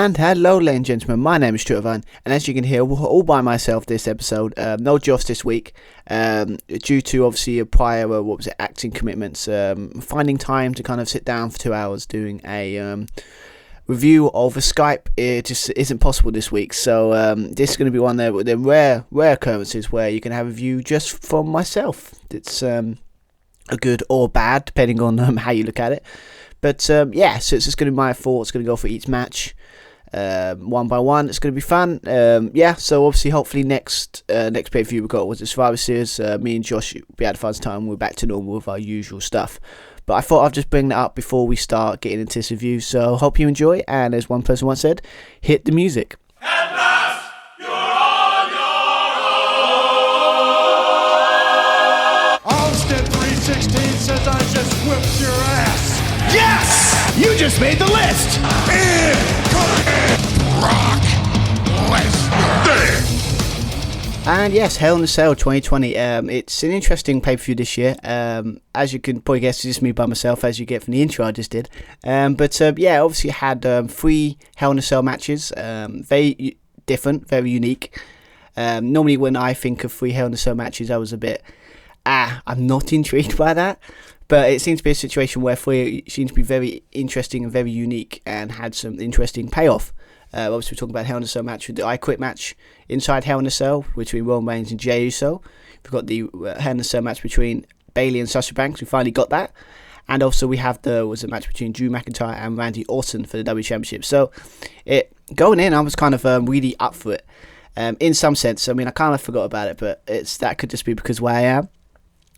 And hello ladies and gentlemen, my name is Stuart Irvine, and as you can hear, we're all by myself this episode. No Josh this week, due to obviously a prior, acting commitments, finding time to kind of sit down for 2 hours doing a review of a Skype, it just isn't possible this week. So this is going to be one of the rare occurrences where you can have a view just from myself. It's a good or bad, depending on how you look at it. But so it's just going to be my thoughts, going to go for each match one by one. It's going to be fun. So obviously, hopefully next pay-per-view we got was the Survivor Series. Me and Josh, we had a fun time. We're back to normal with our usual stuff. But I thought I'd just bring that up before we start getting into this review. So hope you enjoy. And as one person once said, hit the music. At last, you're on your own! Austin 316 says I just whipped your ass. Yes! You just made the list! Brock Lesnar. And yes, Hell in a Cell 2020. It's an interesting pay-per-view this year. As you can probably guess, it's just me by myself, as you get from the intro I just did. Obviously had 3 Hell in a Cell matches. Very different, very unique. Normally when I think of 3 Hell in a Cell matches, I was a bit, I'm not intrigued by that. But it seems to be a situation where 3 seems to be very interesting and very unique and had some interesting payoff. Obviously, we're talking about Hell in a Cell match with the I Quit match inside Hell in a Cell between Roman Reigns and Jey Uso. We've got the Hell in a Cell match between Bayley and Sasha. We finally got that. And also we have the match between Drew McIntyre and Randy Orton for the WWE Championship. So going in, I was kind of really up for it. In some sense, I mean, I kind of forgot about it, but that could just be because where I am.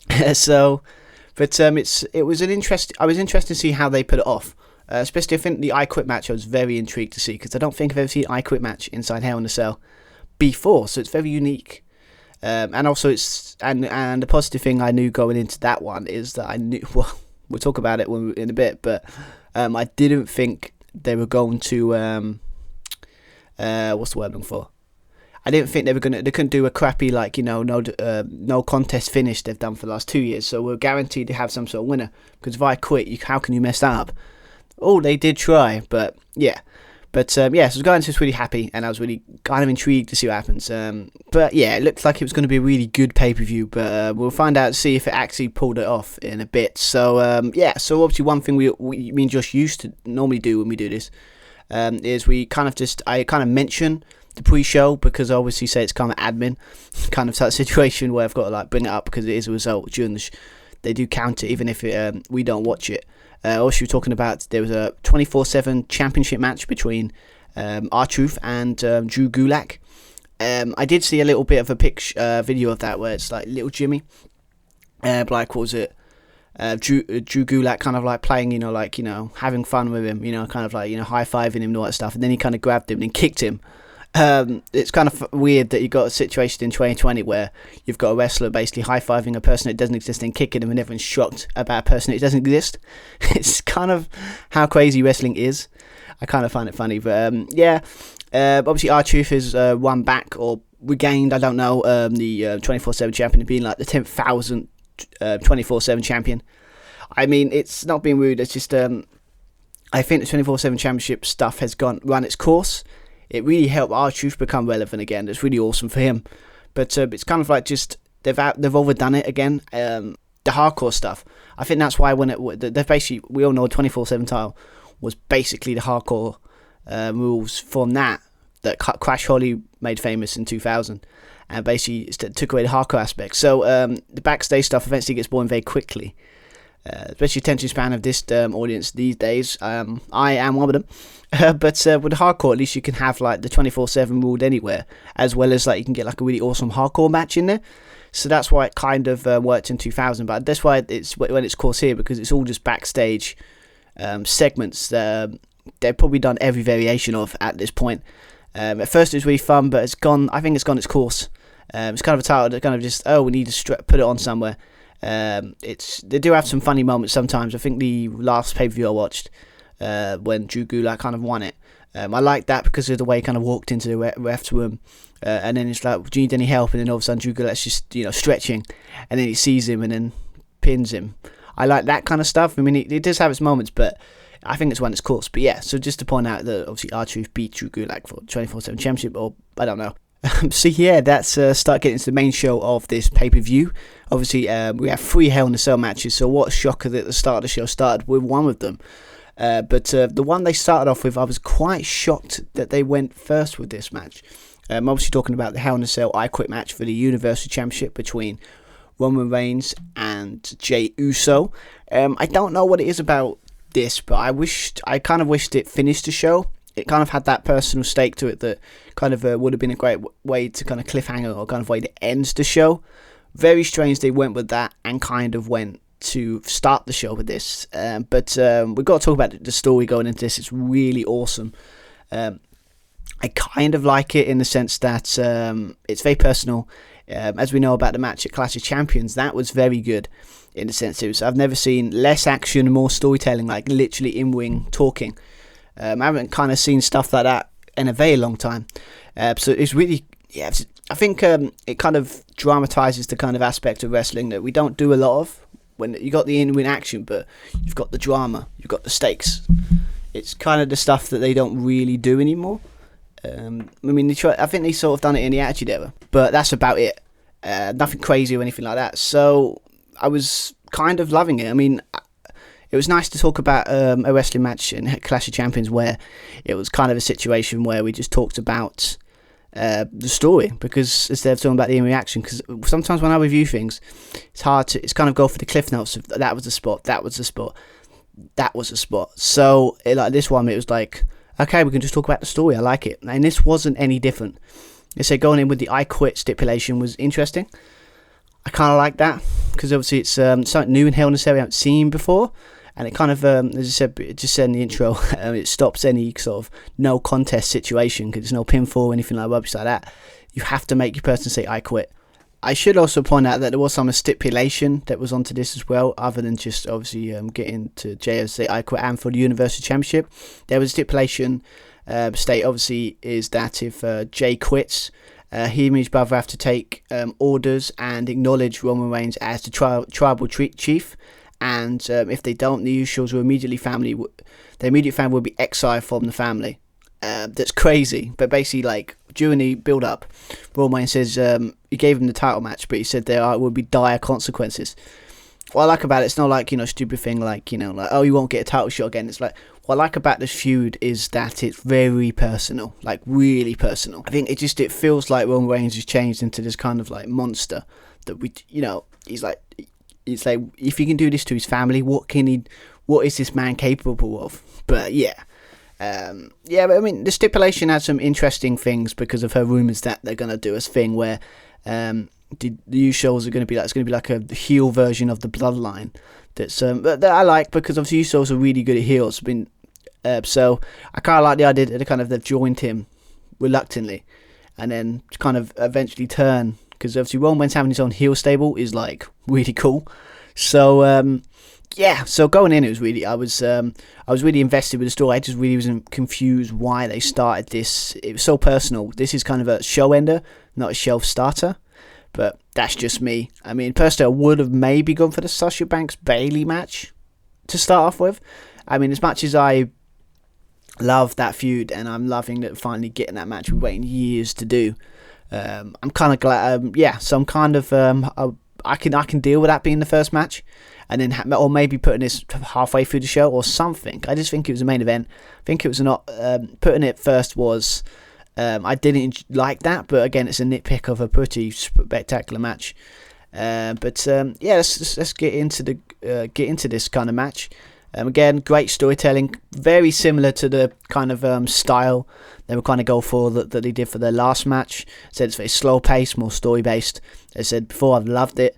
It was I was interested to see how they put it off. Especially, I think the I Quit match I was very intrigued to see, because I don't think I've ever seen an I Quit match inside Hell in a Cell before, so it's very unique. And also, and the positive thing I knew going into that one is that I knew, well, we'll talk about it in a bit, but I didn't think they were going to, what's the word I'm looking for? I didn't think they couldn't do a crappy, no contest finish they've done for the last 2 years, so we're guaranteed to have some sort of winner, because if I quit, how can you mess that up? Oh, they did try, but yeah. So I was going to really happy, and I was really kind of intrigued to see what happens. It looked like it was going to be a really good pay-per-view, but we'll find out, see if it actually pulled it off in a bit. So, so obviously one thing me and Josh used to normally do when we do this is I kind of mention the pre-show, because I obviously say it's kind of admin, kind of that situation where I've got to bring it up because it is a result during the they do count it even if we don't watch it. Also, we're talking about there was a 24/7 championship match between R-Truth and Drew Gulak. I did see a little bit of a video of that where it's like little Jimmy, Drew Gulak kind of playing, having fun with him, kind of high-fiving him and all that stuff, and then he kind of grabbed him and kicked him. It's kind of weird that you've got a situation in 2020 where you've got a wrestler basically high-fiving a person that doesn't exist and kicking him, and everyone's shocked about a person that doesn't exist. It's kind of how crazy wrestling is. I kind of find it funny, but obviously R-Truth is won back or regained, I don't know, the 24/7 champion, being like the 10,000th 24/7 champion. I mean, it's not being rude, it's just I think the 24/7 championship stuff has run its course. It really helped R-Truth become relevant again. It's really awesome for him. But it's kind of like just they've overdone it again. The hardcore stuff. I think that's why they've basically, we all know 24/7 title was basically the hardcore rules from that Crash Holly made famous in 2000, and basically took away the hardcore aspect. So the backstage stuff eventually gets boring very quickly. Especially attention span of this audience these days. I am one of them. But with hardcore, at least you can have the 24/7 ruled anywhere, as well as you can get a really awesome hardcore match in there. So that's why it kind of worked in 2000. But that's why it's when it's course here, because it's all just backstage segments that they've probably done every variation of at this point. At first it was really fun, but it's gone. I think it's gone its course. It's kind of a title that kind of just we need to put it on somewhere. They do have some funny moments sometimes. I think the last pay-per-view I watched, when Drew Gulak kind of won it, I liked that because of the way he kind of walked into the ref's room, and then it's like, do you need any help? And then all of a sudden Drew Gulak's just stretching, and then he sees him and then pins him. I like that kind of stuff. I mean, it does have its moments, but I think it's when it's course. But yeah, so just to point out that obviously R-Truth beat Drew Gulak for 24/7 championship, or I don't know. So yeah, that's start getting into the main show of this pay-per-view. Obviously, we have 3 Hell in a Cell matches, so what a shocker that the start of the show started with one of them. But the one they started off with, I was quite shocked that they went first with this match. I'm obviously talking about the Hell in a Cell I Quit match for the Universal Championship between Roman Reigns and Jey Uso. I don't know what it is about this, but I kind of wished it finished the show. It kind of had that personal stake to it that kind of would have been a great way to kind of cliffhanger, or kind of way to end the show. Very strange they went with that and kind of went to start the show with this. But we've got to talk about the story going into this. It's really awesome. I kind of like it in the sense that it's very personal. As we know about the match at Clash of Champions, that was very good in the sense I've never seen less action, more storytelling, like literally in-ring talking. I haven't kind of seen stuff like that in a very long time. So it's really, I think it kind of dramatizes the kind of aspect of wrestling that we don't do a lot of. When you got the in-ring action, but you've got the drama, you've got the stakes. It's kind of the stuff that they don't really do anymore. I mean, I think they sort of done it in the Attitude Era, but that's about it. Nothing crazy or anything like that. So I was kind of loving it. I mean, it was nice to talk about a wrestling match in Clash of Champions where it was kind of a situation where we just talked about the story, because instead of talking about the in reaction, because sometimes when I review things, it's hard to, it's kind of go for the cliff notes of that was the spot, that was the spot, that was the spot. So like this one, it was like, okay, we can just talk about the story. I like it, and this wasn't any different. They said going in with the I Quit stipulation was interesting. I kind of like that, because obviously it's something new in Hell in a Cell we haven't seen before, and it kind of, as I said, it just said in the intro, it stops any sort of no contest situation, because there's no pinfall or anything like rubbish like that. You have to make your person say I quit. I should also point out that there was some stipulation that was onto this as well, other than just obviously getting to Jey say I quit, and for the Universal Championship. There was a stipulation state obviously is that if Jey quits, he and his brother have to take orders and acknowledge Roman Reigns as the tribal chief, and if they don't, the Usos will immediately the immediate family will be exiled from the family. That's crazy, but basically, like, during the build-up, Roman Reigns says he gave him the title match, but he said there will be dire consequences. What I like about it, it's not like, stupid thing like, like, oh, you won't get a title shot again. It's like, what I like about this feud is that it's very personal, like really personal. I think it feels like Roman Reigns has changed into this kind of like monster that he's like, if he can do this to his family, what is this man capable of? But yeah. But I mean, the stipulation had some interesting things because of her rumours that they're going to do a thing where the Usos are going to be like, it's going to be like a heel version of the Bloodline. That I like, because obviously Usos are really good at heels. So I kind of like the idea that they've joined him reluctantly, and then kind of eventually turn, because obviously Roman Reigns having his own heel stable is like really cool. So so going in, it was really, I was really invested with the story. I just really was confused why they started this. It was so personal. This is kind of a show ender, not a shelf starter. But that's just me. I mean, personally, I would have maybe gone for the Sasha Banks Bayley match to start off with. I mean, as much as I love that feud, and I'm loving that finally getting that match we've waiting years to do, I'm kind of glad. So I'm kind of I can deal with that being the first match, and then or maybe putting this halfway through the show or something. I just think it was a main event. I think it was not putting it first was. I didn't like that, but again, it's a nitpick of a pretty spectacular match. Let's get into this kind of match. Again, great storytelling, very similar to the kind of style they were kind of go for that they did for their last match. Said it's very slow paced, more story based. As I said before, I've loved it.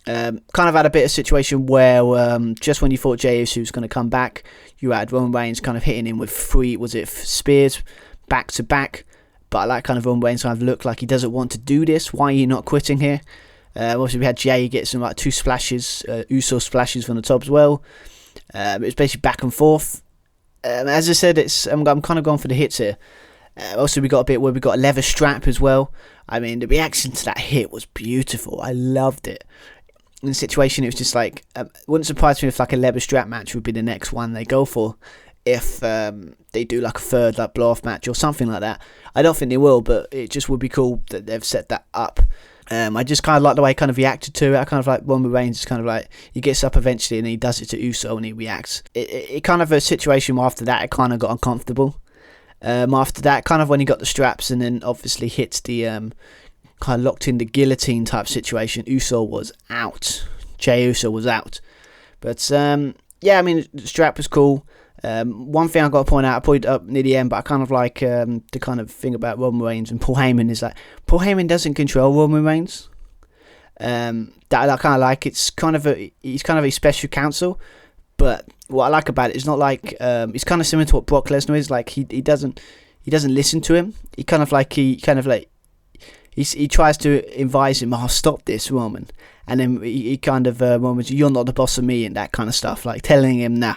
Kind of had a bit of situation where just when you thought Jey Uso was going to come back, you had Roman Reigns kind of hitting him with spears back to back. But I like kind of Roman Reigns kind of look like he doesn't want to do this. Why are you not quitting here? Obviously, we had Jey get some like 2 splashes, Uso splashes from the top as well. It was basically back and forth. As I said, I'm kind of going for the hits here. Also, we got a bit where we got a leather strap as well. I mean, the reaction to that hit was beautiful. I loved it. in the situation, it was just like, wouldn't surprise me if like a leather strap match would be the next one they go for, if they do like a third like blow off match or something like that. I don't think they will, but it just would be cool that they've set that up. I just kind of like the way he kind of reacted to it. I kind of like Roman Reigns is kind of like, he gets up eventually and he does it to Uso and he reacts. It kind of a situation where after that it kind of got uncomfortable. After that, kind of when he got the straps and then obviously hits the kind of locked in the guillotine type situation, Uso was out. Jey Uso was out. But yeah, I mean, the strap was cool. One thing I got to point out, I pointed up near the end, but I kind of like the kind of thing about Roman Reigns and Paul Heyman is like, Paul Heyman doesn't control Roman Reigns. That I kind of like. It's kind of he's kind of a special counsel, but what I like about it is not like it's kind of similar to what Brock Lesnar is. Like he doesn't listen to him. He tries to advise him, stop this, Roman, and then he kind of Roman's, you're not the boss of me, and that kind of stuff, like telling him, nah,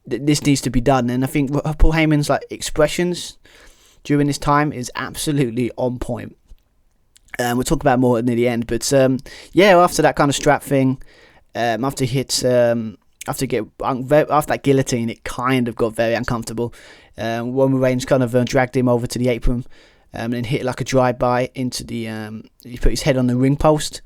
this needs to be done. And I think Paul Heyman's like expressions during this time is absolutely on point. We'll talk about more near the end, but yeah, after that kind of strap thing, after that guillotine, it kind of got very uncomfortable. Roman Reigns kind of dragged him over to the apron, and then hit like a drive-by into the. He put his head on the ring post.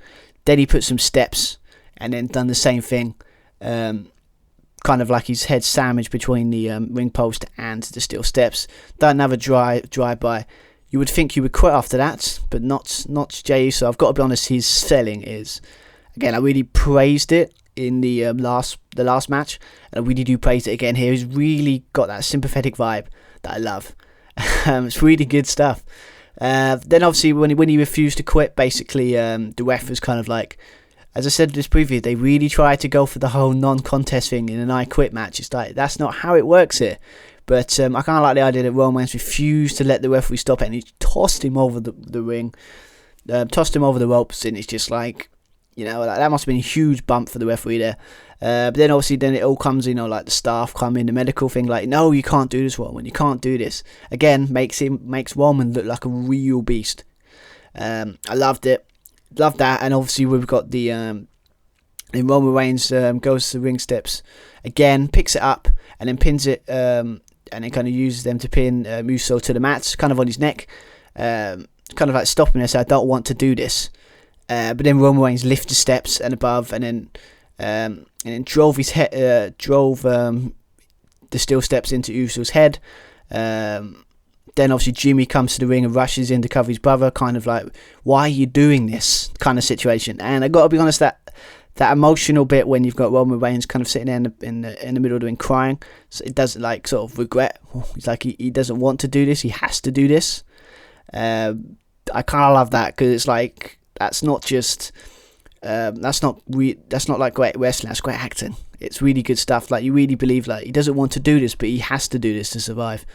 Then he put some steps, and then done the same thing. Kind of like his head sandwiched between the ring post and the steel steps. Done another drive-by. You would think you would quit after that, but not Jey Uso. I've got to be honest, his selling is, again, I really praised it in the last match, and I really do praise it again here. He's really got that sympathetic vibe that I love. It's really good stuff. Then obviously when he refused to quit, basically the ref was kind of like, as I said in this preview, they really tried to go for the whole non-contest thing in an I Quit match. It's like, that's not how it works here. But I kind of like the idea that Roman Reigns refused to let the referee stop it, and he tossed him over the ring, tossed him over the ropes, and it's just like, that must have been a huge bump for the referee there. But then obviously it all comes, like the staff come in, the medical thing, like, no, you can't do this, Roman, you can't do this. Again, makes Roman look like a real beast. I loved it. Loved that. And obviously we've got the Roman Reigns goes to the ring steps again, picks it up and then pins it, and then kind of uses them to pin Uso to the mat, kind of on his neck, kind of like stopping us. I don't want to do this. But then Roman Reigns lifted the steps and above, and then drove his head, the steel steps into Uso's head. Then obviously Jimmy comes to the ring and rushes in to cover his brother, kind of like, why are you doing this kind of situation? And I got to be honest, that emotional bit when you've got Roman Reigns kind of sitting there in the middle of the ring crying, so it doesn't like sort of regret. He's like he doesn't want to do this, he has to do this. I kind of love that, because it's like, that's not just that's not like great wrestling, that's great acting. It's really good stuff. Like, you really believe like he doesn't want to do this, but he has to do this to survive.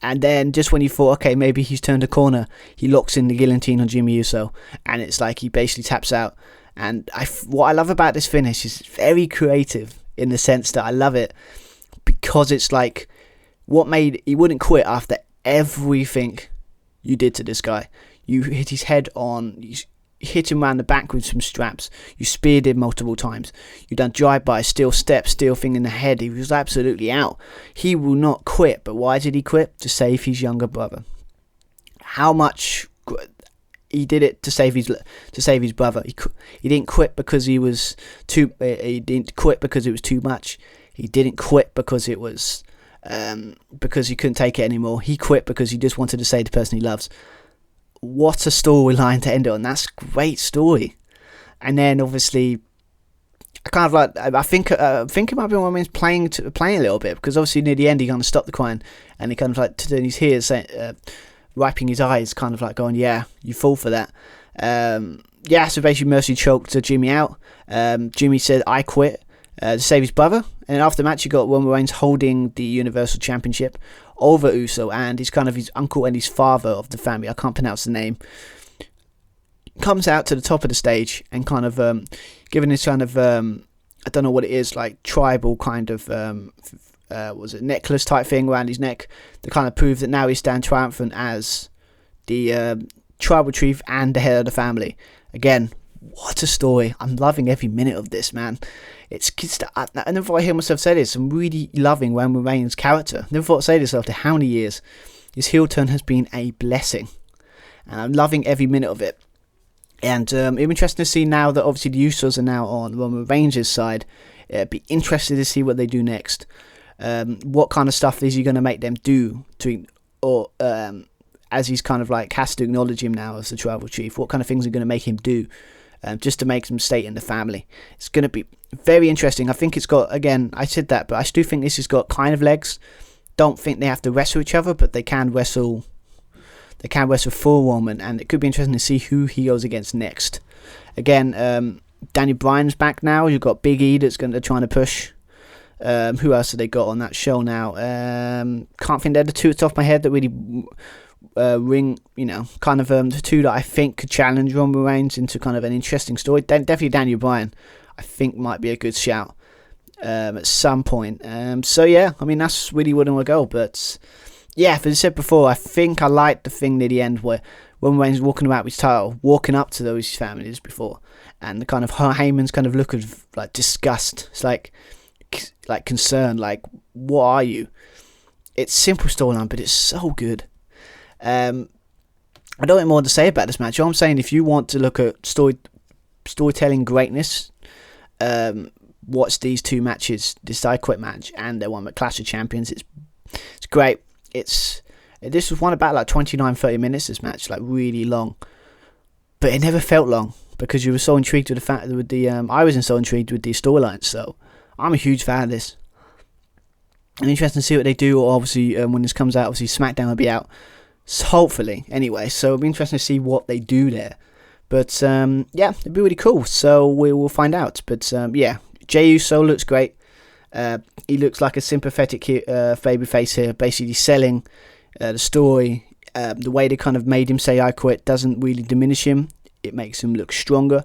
And then just when you thought, okay, maybe he's turned a corner, he locks in the guillotine on Jimmy Uso, and it's like he basically taps out. And what I love about this finish is very creative, in the sense that I love it because it's like, what made he wouldn't quit after everything you did to this guy. You hit his head on, you hit him around the back with some straps, you speared him multiple times, you done drive-by, steel steps, steel thing in the head. He was absolutely out. He will not quit. But why did he quit? To save his younger brother. How much he did it to save his brother. He didn't quit because he didn't quit because it was too much. He didn't quit because it was because he couldn't take it anymore. He quit because he just wanted to save the person he loves. What a storyline to end it on. That's a great story. And then obviously, I kind of like, I think it might be one means playing a little bit, because obviously near the end he kind of stopped the crying and he kind of like turned his ears, wiping his eyes, kind of like going, yeah, you fall for that. Yeah, so basically Mercy choked Jimmy out. Jimmy said, I quit, to save his brother. And after the match, you got Roman Reigns holding the Universal Championship over Uso, and he's kind of his uncle and his father of the family, I can't pronounce the name, comes out to the top of the stage and kind of giving this kind of I don't know what it is, like tribal kind of was it necklace type thing around his neck to kind of prove that now he stands triumphant as the tribal chief and the head of the family. Again, what a story. I'm loving every minute of this, man. I never thought I hear myself say this. I'm really loving Roman Reigns' character. Never thought I'd say this after how many years. His heel turn has been a blessing. And I'm loving every minute of it. And it'll be interesting to see now that obviously the Usos are now on Roman Reigns' side. It'd be interested to see what they do next. What kind of stuff is he going to make them do as he's kind of like has to acknowledge him now as the tribal chief? What kind of things are going to make him do just to make him stay in the family? It's going to be very interesting. I think it's got, again, I said that, but I still think this has got kind of legs. Don't think they have to wrestle each other, but they can wrestle. They can wrestle for Roman, and it could be interesting to see who he goes against next. Again, Daniel Bryan's back now. You've got Big E that's going to trying to push. Who else have they got on that show now? Can't think they're the two at the top of my head that really ring, kind of the two that I think could challenge Roman Reigns into kind of an interesting story. Definitely Daniel Bryan, I think, might be a good shout at some point. So yeah, I mean, that's really where I want to go. But yeah, as I said before, I think I liked the thing near the end where Roman Reigns walking about with his title, walking up to those families before, and the kind of Heyman's kind of look of like disgust. It's like concern, like, what are you? It's simple storyline, but it's so good. I don't have more to say about this match. All I'm saying, if you want to look at storytelling greatness, watch these two matches, this I Quit match and the one at Clash of Champions. It's great. This was one about like 29-30 minutes, this match, like really long, but it never felt long because you were so intrigued with the fact that I was so intrigued with the storylines. So I'm a huge fan of this. I'm interested to see what they do. Obviously, when this comes out, obviously SmackDown will be out, so hopefully, anyway. So it'll be interesting to see what they do there. But yeah, it'd be really cool. So we will find out. But yeah, Jey Uso looks great. He looks like a sympathetic babyface here, basically selling the story. The way they kind of made him say "I quit" doesn't really diminish him. It makes him look stronger.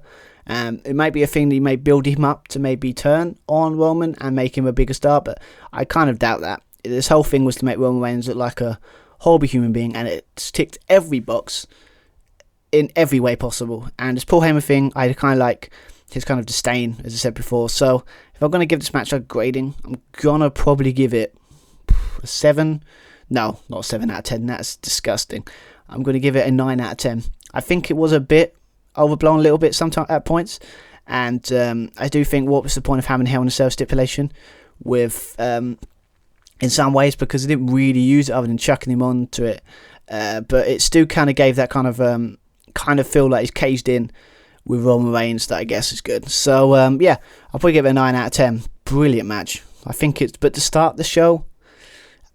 It might be a thing that you may build him up to maybe turn on Roman and make him a bigger star, but I kind of doubt that. This whole thing was to make Roman Reigns look like a horrible human being, and it ticked every box in every way possible. And this Paul Heyman thing, I kind of like his kind of disdain, as I said before. So if I'm going to give this match a grading, I'm going to probably give it a 7. No, not a 7 out of 10. That's disgusting. I'm going to give it a 9 out of 10. I think it was a bit overblown a little bit sometimes at points, and I do think, what was the point of having Hell in a Cell stipulation with in some ways, because they didn't really use it other than chucking him onto it, but it still kind of gave that kind of feel like he's caged in with Roman Reigns, that I guess is good. So yeah, I'll probably give it a 9 out of 10. Brilliant match. I think but to start the show,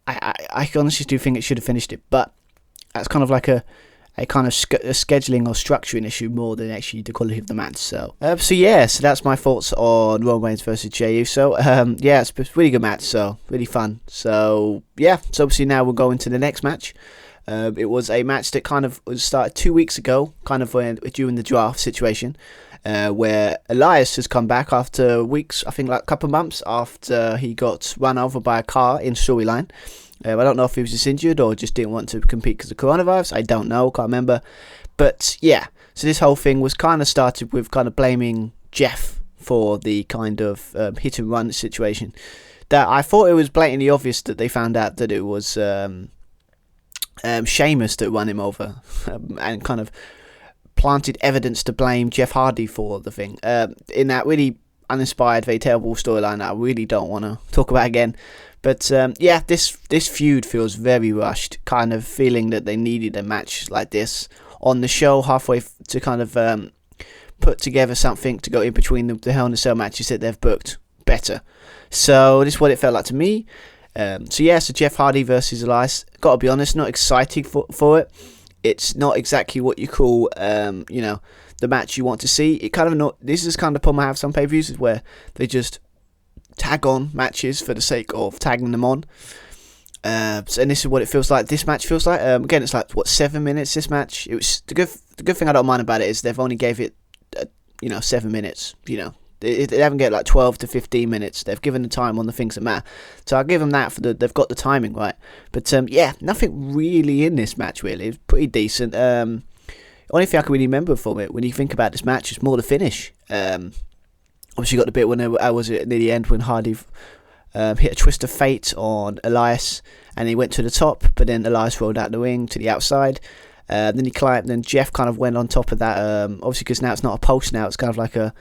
I honestly do think it should have finished it, but that's kind of like a kind of a scheduling or structuring issue more than actually the quality of the match. So yeah, so that's my thoughts on Roman Reigns versus Jey Uso. Yeah, it's a really good match, so really fun. So yeah, so obviously now we'll go into the next match. It was a match that kind of started 2 weeks ago, kind of during the draft situation, where Elias has come back after weeks, I think like a couple of months after he got run over by a car in storyline. I don't know if he was just injured or just didn't want to compete because of coronavirus. I don't know, can't remember. But yeah, so this whole thing was kind of started with kind of blaming Jeff for the kind of hit and run situation. That I thought it was blatantly obvious that they found out that it was Sheamus that run him over and kind of planted evidence to blame Jeff Hardy for the thing. In that really uninspired, very terrible storyline that I really don't want to talk about again. But yeah, this feud feels very rushed, kind of feeling that they needed a match like this on the show halfway to kind of put together something to go in between the Hell in a Cell matches that they've booked better. So this is what it felt like to me. So yeah, so Jeff Hardy versus Elias. Gotta be honest, not excited for it. It's not exactly what you call, the match you want to see. It kind of not. This is kind of the problem I have some pay-per-views is where they just tag on matches for the sake of tagging them on. And this is what it feels like. This match feels like. Again, it's like 7 minutes. This match. It was the good thing I don't mind about it is they've only gave it, 7 minutes. They haven't got like 12 to 15 minutes. They've given the time on the things that matter. So I'll give them that for they've got the timing right. But yeah, nothing really in this match really. It's pretty decent. only thing I can really remember from it when you think about this match is more the finish. Obviously, you got the bit when I was near the end when Hardy hit a twist of fate on Elias, and he went to the top, but then Elias rolled out the ring to the outside. Then he climbed. Then Jeff kind of went on top of that. Obviously, because now it's not a post. Now it's kind of like a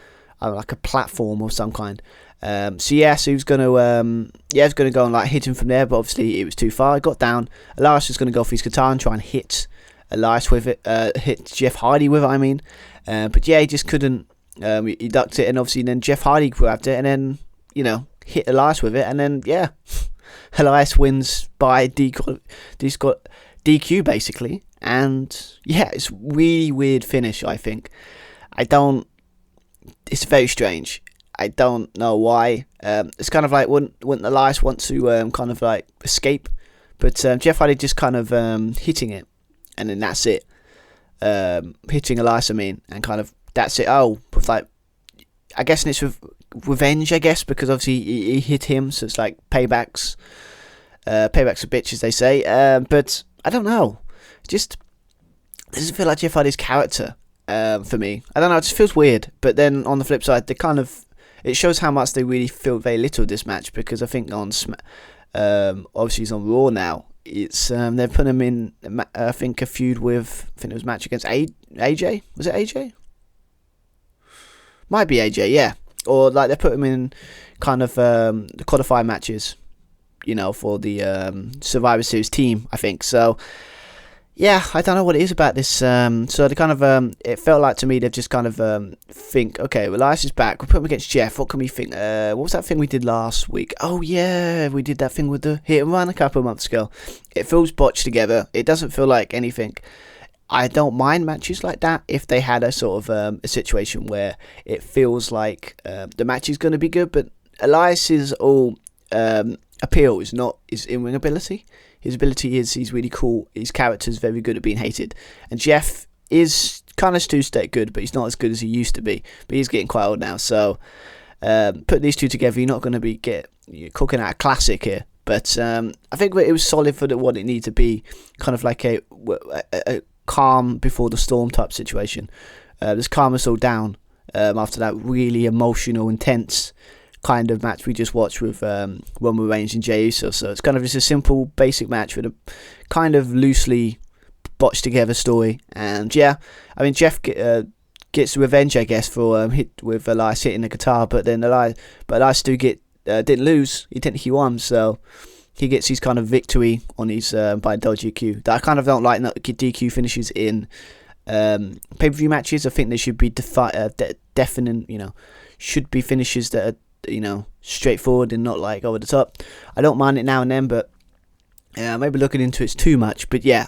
platform of some kind. So he was gonna go and like hit him from there, but obviously it was too far. He got down. Elias was gonna go for his guitar and try and hit Elias with it. Hit Jeff Hardy with it. I mean, but yeah, he just couldn't. He ducked it, and obviously then Jeff Hardy grabbed it, and then hit Elias with it, and then Elias wins by DQ basically. And yeah, it's really weird finish. I think it's very strange. I don't know why. It's kind of like wouldn't Elias want to kind of like escape, but Jeff Hardy just kind of hitting it, and then that's it. Hitting Elias, and kind of that's it. Oh, with like, I guess it's revenge. I guess because obviously he hit him, so it's like paybacks. Paybacks a bitch, as they say. But I don't know. Just doesn't feel like Jeff Hardy's character for me. I don't know. It just feels weird. But then on the flip side, it shows how much they really feel very little this match, because I think on obviously he's on Raw now. It's they're putting him in. I think a feud with. I think it was a match against AJ. Was it AJ? Might be AJ. Yeah. Or like they put him in kind of the qualifying matches. For the Survivor Series team. I think so. Yeah, I don't know what it is about this. So they kind of, it felt like to me they've just kind of think, okay, well, Elias is back. We'll put him against Jeff. What can we think? What was that thing we did last week? Oh yeah, we did that thing with the hit and run a couple of months ago. It feels botched together. It doesn't feel like anything. I don't mind matches like that if they had a sort of a situation where it feels like the match is going to be good, but Elias's appeal is not his in-ring ability. His ability is he's really cool. His character's very good at being hated. And Jeff is kind of two-step good, but he's not as good as he used to be. But he's getting quite old now. So put these two together, you're not going to be you're cooking out a classic here. But I think it was solid for what it needed to be. Kind of like a calm before the storm type situation. This calm us all down after that really emotional, intense kind of match we just watched with Roman Reigns and Jey Uso. So it's kind of just a simple, basic match with a kind of loosely botched together story. And yeah, Jeff gets revenge, I guess, for hit with Elias hitting the guitar, but Elias still didn't lose. He won, so he gets his kind of victory on his by DQ. That I kind of don't like DQ finishes in pay-per-view matches. I think they should be definite. Should be finishes that are straightforward and not like over the top. I don't mind it now and then, but maybe looking into it too much. But yeah,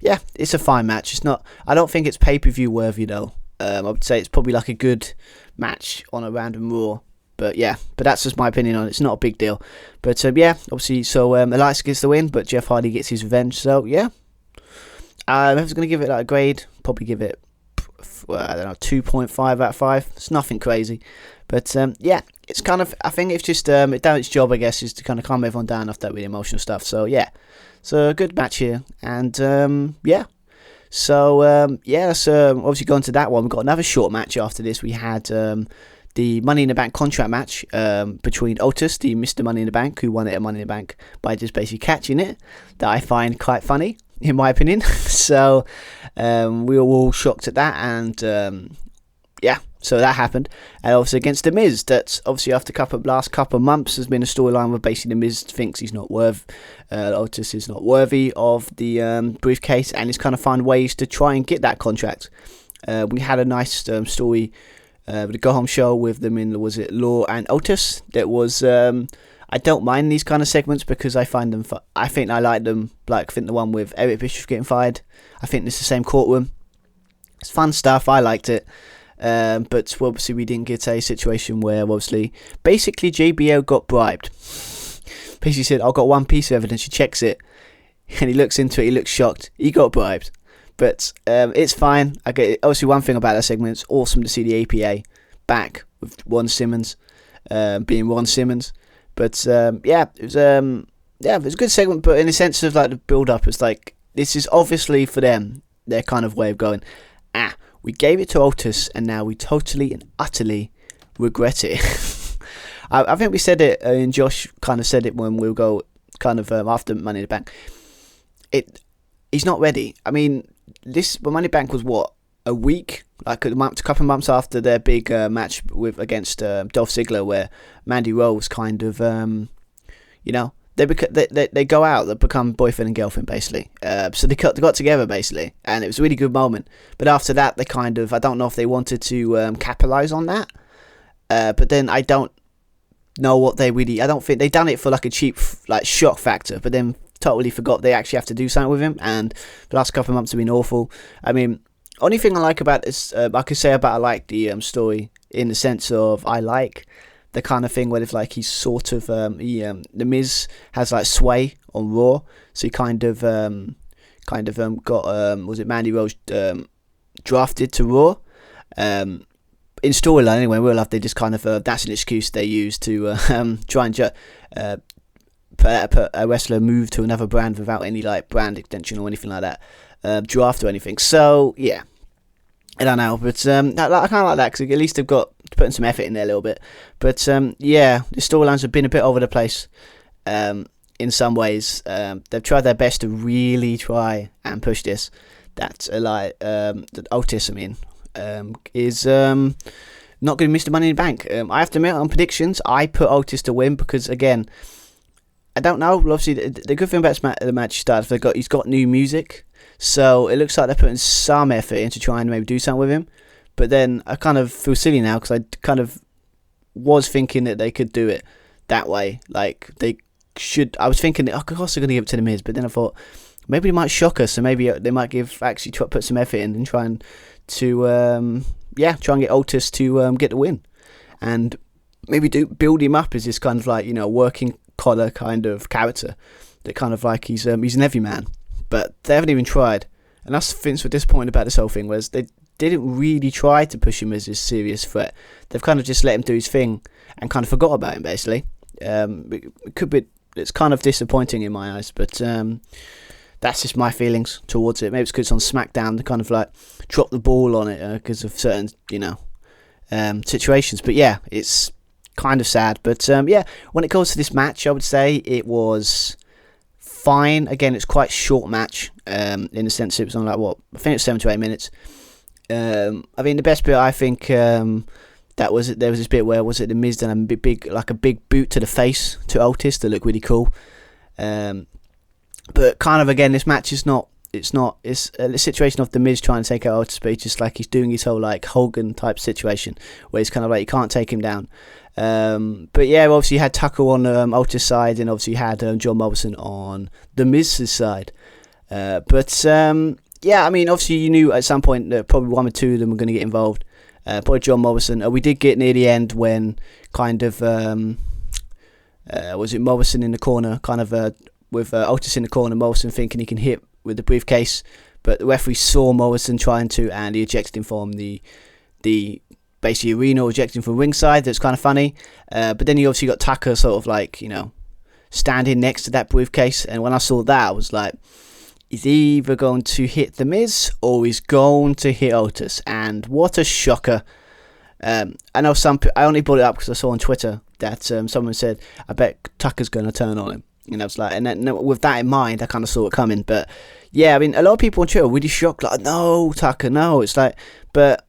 it's a fine match. It's not. I don't think it's pay-per-view worthy though. I would say it's probably like a good match on a random Raw. But yeah, that's just my opinion on it. It's not a big deal. But yeah, obviously, so Elias gets the win, but Jeff Hardy gets his revenge. So yeah, if I was going to give it like a grade, probably give it 2.5 out of 5. It's nothing crazy. But yeah, it's kind of, I think it's just it done its job, I guess, is to kind of calm everyone down after that really emotional stuff. So yeah, so a good match here. And yeah, so let's obviously go into that one. We've got another short match after this. We had the Money in the Bank contract match between Otis, the Mr. Money in the Bank, who won it at Money in the Bank by just basically catching it, that I find quite funny, in my opinion. So we were all shocked at that, and yeah, so that happened. And obviously against The Miz, that's obviously after last couple of months has been a storyline where basically The Miz thinks he's not Otis is not worthy of the briefcase, and he's kind of find ways to try and get that contract. We had a nice story with the Go Home show with them in, was it Law and Otis? That was, I don't mind these kind of segments because I find them, I think I like them. Like, I think the one with Eric Bischoff getting fired, I think it's the same courtroom. It's fun stuff, I liked it. But obviously we didn't get a situation where obviously basically JBL got bribed. Basically said, I've got one piece of evidence. He checks it and he looks into it, he looks shocked, he got bribed. But it's fine. I get it. Obviously one thing about that segment, it's awesome to see the APA back with Ron Simmons being Ron Simmons. But yeah, it was a good segment, but in the sense of like the build up, it's like this is obviously for them. their kind of way of going, we gave it to Otis and now we totally and utterly regret it. I think we said it, and Josh kind of said it when we'll go kind of after Money in the Bank. He's not ready. I mean, Money in the Bank was what, a week, like a couple of months after their big match against Dolph Ziggler, where Mandy Rose kind of, they go out, they become boyfriend and girlfriend basically. So they got together basically, and it was a really good moment. But after that, they kind of, I don't know if they wanted to capitalize on that. But then I don't know what I don't think they done it for like a cheap like shock factor, but then totally forgot they actually have to do something with him, and the last couple of months have been awful. I mean, only thing I like about this, I could say about I like the story in the sense of I like the kind of thing where if like he's sort of the Miz has like sway on Raw, so he kind of got was it Mandy Rose drafted to Raw. In storyline anyway, we'll have they just kind of that's an excuse they use to try and put a wrestler move to another brand without any like brand extension or anything like that, draft or anything. So yeah, I don't know, but I kind of like that because at least they've got putting some effort in there a little bit. But yeah, the storylines have been a bit over the place in some ways. They've tried their best to really try and push this. That Otis, is not going to miss the Money in the Bank. I have to admit, on predictions, I put Otis to win because, again, I don't know. Obviously, the good thing about the match started, he's got new music, so it looks like they're putting some effort into trying to maybe do something with him. But then I kind of feel silly now because I kind of was thinking that they could do it that way. Like they should. I was thinking, of course they're going to give it to the Miz, but then I thought maybe they might shock us, so maybe they might put some effort in and try and get Otis to get the win, and maybe build him up as this kind of like working collar kind of character that kind of like he's an everyman. But they haven't even tried, and that's the thing. So disappointed about this whole thing was they didn't really try to push him as a serious threat. They've kind of just let him do his thing and kind of forgot about him basically. It could be. It's kind of disappointing in my eyes, but that's just my feelings towards it. Maybe it's because it's on SmackDown, they kind of like drop the ball on it because of certain, situations. But yeah, it's kind of sad. But yeah, when it comes to this match, I would say it was fine. Again, it's quite a short match in the sense it was on like I think it's 7 to 8 minutes. I mean, the best bit I think that was it. There was this bit where the Miz done a big boot to the face to Otis that looked really cool. But kind of again, this match is not. It's a situation of the Miz trying to take out Otis, but it's just like he's doing his whole like Hogan type situation where it's kind of like you can't take him down. But yeah, obviously you had Tucker on Otis' side, and obviously you had John Morrison on the Miz's side. Yeah, I mean, obviously you knew at some point that probably one or two of them were going to get involved. Probably John Morrison. We did get near the end when kind of was it Morrison in the corner, kind of with Otis in the corner, Morrison thinking he can hit with the briefcase, but the referee saw Morrison trying to, and he ejected him from the basically arena, ejected him from ringside. That's kind of funny. But then you obviously got Tucker sort of like standing next to that briefcase, and when I saw that, I was like, he's either going to hit the Miz or he's going to hit Otis, and what a shocker. I know I only brought it up because I saw on Twitter that someone said, I bet Tucker's going to turn on him. And I was like, and then, with that in mind, I kind of saw it coming. But yeah, I mean, a lot of people on Twitter were really shocked, like, no, Tucker, no. It's like, but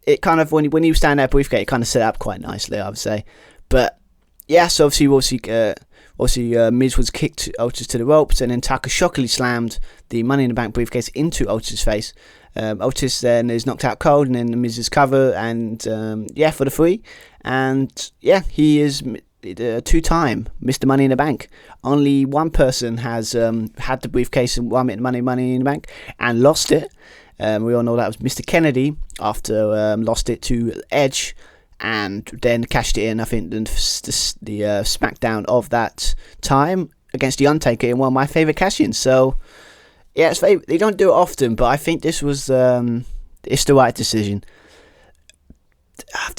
it kind of, when you stand there briefcase, it kind of set up quite nicely, I would say. But yeah, so obviously, Miz was kicked Otis to the ropes, and then Tucker shockingly slammed the Money in the Bank briefcase into Otis' face. Otis then is knocked out cold, and then the Miz is covered, and for the free. And yeah, he is a two-time Mr. Money in the Bank. Only one person has had the briefcase and won it, Money in the Bank, and lost it. We all know that was Mr. Kennedy after lost it to Edge, and then cashed it in. I think the SmackDown of that time against The Undertaker in one of my favourite cash-ins. So yeah, they don't do it often, but I think this was it's the right decision.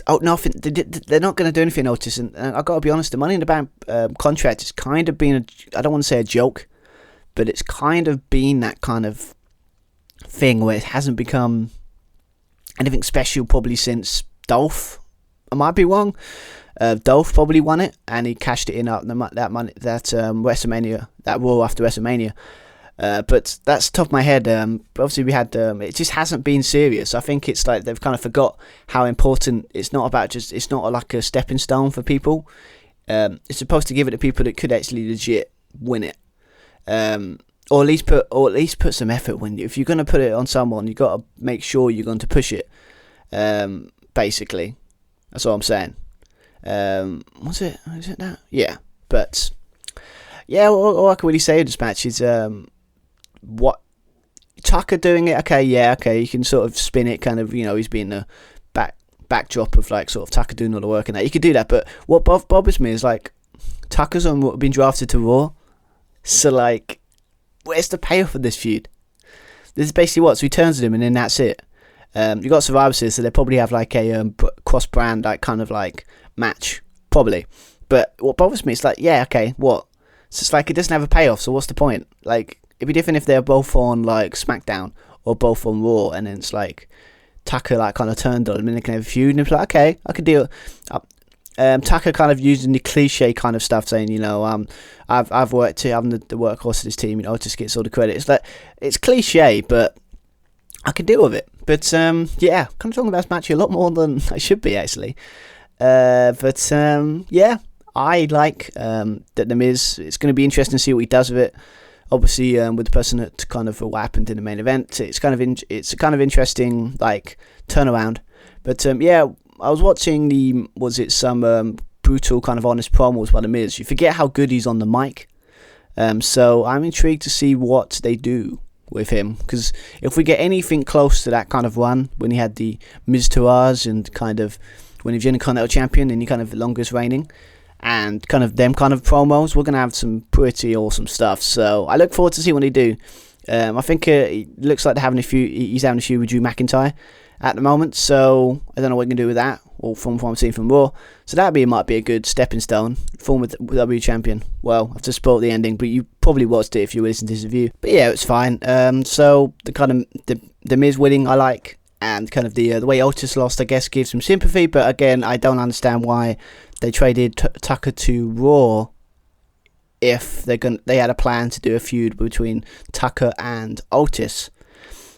Oh no, they're not going to do anything, Otis, and I've got to be honest, the Money in the Bank contract has kind of been I don't want to say a joke, but it's kind of been that kind of thing where it hasn't become anything special probably since Dolph. I might be wrong. Dolph probably won it, and he cashed it in up that money, that WrestleMania, that Raw after WrestleMania. But that's top of my head. Obviously, we had it just hasn't been serious. I think it's like they've kind of forgot how important. It's not about just. It's not like a stepping stone for people. It's supposed to give it to people that could actually legit win it, or at least put some effort. If you're going to put it on someone, you got to make sure you're going to push it. Basically, that's all I'm saying. Was it that? Yeah, but yeah, all I can really say of this match is what Tucker doing it. Okay, you can sort of spin it, kind of, he's being the backdrop of like sort of Tucker doing all the work and that. You could do that, but what bothers me is like Tucker's been drafted to Raw, so like, where's the payoff of this feud? This is basically what, so he turns to him and then that's it. You got Survivor Series, so they probably have like a cross-brand like kind of like match, probably. But what bothers me is like, yeah, okay, what? So it's like it doesn't have a payoff, so what's the point? Like, it'd be different if they're both on like SmackDown or both on Raw, and then it's like Tucker like kind of turned on him and they can have a feud, and it's like, okay, I could deal. Tucker kind of using the cliche kind of stuff, saying, I've worked here, I'm the workhorse of this team, Otis gets all the credit. It's like, it's cliche, but I can deal with it. But yeah, kind of talking about this match a lot more than I should be, actually. But yeah, I like that The Miz. It's going to be interesting to see what he does with it. Obviously, with the person that kind of what happened in the main event, it's a kind of interesting like turnaround. But yeah, I was watching some brutal kind of honest promos by The Miz. You forget how good he's on the mic. So I'm intrigued to see what they do with him, because if we get anything close to that kind of run when he had the Miz Taraj and kind of when he was Intercontinental Champion and he kind of the longest reigning, and kind of them kind of promos, we're going to have some pretty awesome stuff. So I look forward to see what they do. I think it looks like he's having a feud with Drew McIntyre at the moment, so I don't know what he can do with that, or from what I'm seeing from Raw. So that might be a good stepping stone, former WWE champion. Well, I've just spoiled the ending, but you probably watched it if you listened to this review. But yeah, it's fine. So the kind of the Miz winning I like, and kind of the way Otis lost, I guess, gives some sympathy. But again, I don't understand why they traded Tucker to Raw if they had a plan to do a feud between Tucker and Otis.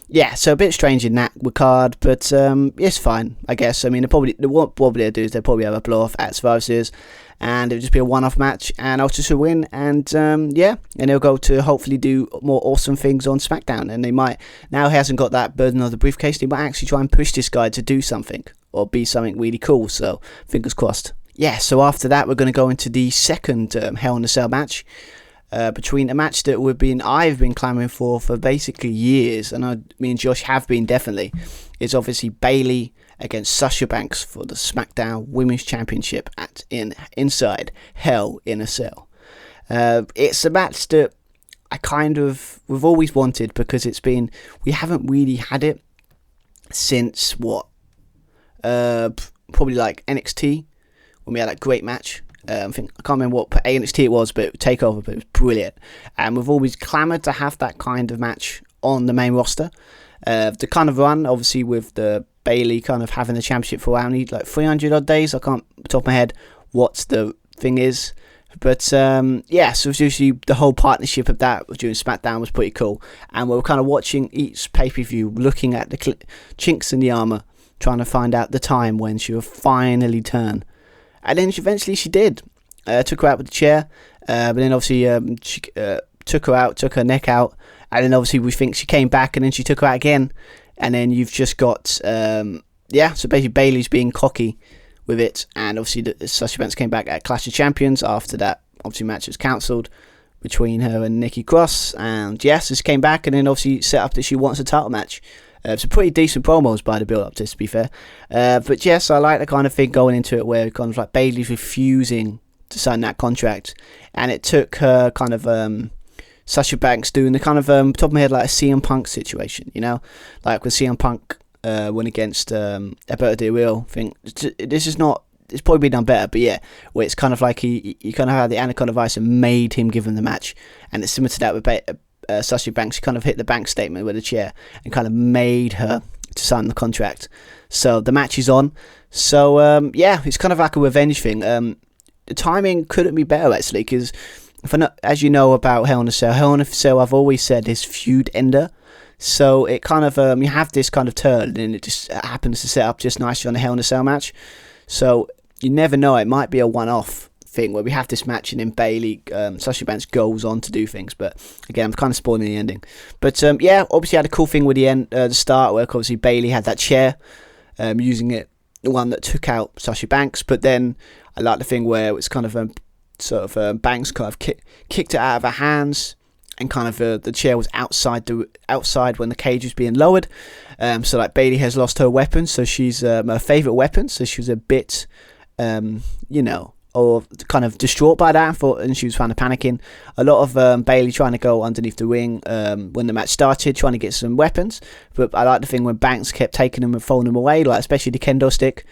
Yeah, so a bit strange in that regard, but it's fine, I guess. I mean, what they'll do is they'll probably have a blow-off at Survivor Series, and it'll just be a one-off match, and Otis will win, and yeah, and they'll go to hopefully do more awesome things on SmackDown, and they might, now he hasn't got that burden of the briefcase, they might actually try and push this guy to do something, or be something really cool, so fingers crossed. Yeah, so after that, we're going to go into the second Hell in a Cell match, between a match that I've been clamouring for basically years, and me and Josh have been definitely. It's obviously Bayley against Sasha Banks for the SmackDown Women's Championship inside Hell in a Cell. It's a match that we've always wanted, because we haven't really had it since probably like NXT, when we had that great match. I can't remember what NXT it was, but TakeOver, but it was brilliant. And we've always clamoured to have that kind of match on the main roster. The kind of run, obviously, with the Bayley kind of having the championship for only like 300 odd days. I can't, top of my head, what the thing is. But yeah, so usually the whole partnership of that during SmackDown was pretty cool. And we were kind of watching each pay-per-view, looking at the chinks in the armour, trying to find out the time when she would finally turn. And then eventually she did. Took her out with the chair. But then obviously she took her out, took her neck out. And then obviously we think she came back, and then she took her out again. And then you've just got, so basically Bayley's being cocky with it. And obviously Sasha Banks came back at Clash of Champions. After that, obviously match was cancelled between her and Nikki Cross. And yes, this came back, and then obviously set up that she wants a title match. Some pretty decent promos by the build-up to be fair. But yes, I like the kind of thing going into it where kind of like Bayley's refusing to sign that contract. And it took her kind of Sasha Banks doing the kind of, top of my head, like a CM Punk situation, Like with CM Punk went against Alberto Del Rio. I think this is not, it's probably been done better, but yeah, where it's kind of like he kind of had the Anaconda Vice and made him give him the match. And it's similar to that with Sasha Banks. She kind of hit the bank statement with a chair and kind of made her to sign the contract. So the match is on. So it's kind of like a revenge thing. The timing couldn't be better actually, because as you know about Hell in a Cell, I've always said is feud ender. So it kind of you have this kind of turn, and it just happens to set up just nicely on the Hell in a Cell match. So you never know, it might be a one-off thing where we have this match and then Bayley, Sasha Banks goes on to do things. But again, I'm kind of spoiling the ending. But obviously had a cool thing with the end, the start, where obviously Bayley had that chair, using it, the one that took out Sasha Banks. But then I like the thing where it's kind of Banks kind of kicked it out of her hands, and kind of the chair was outside when the cage was being lowered. So like Bayley has lost her weapon, so she's her favourite weapon. So she was a bit, or kind of distraught by that, and she was kind of panicking. A lot of Bayley trying to go underneath the ring when the match started, trying to get some weapons. But I like the thing when Banks kept taking them and throwing them away, like especially the kendo stick,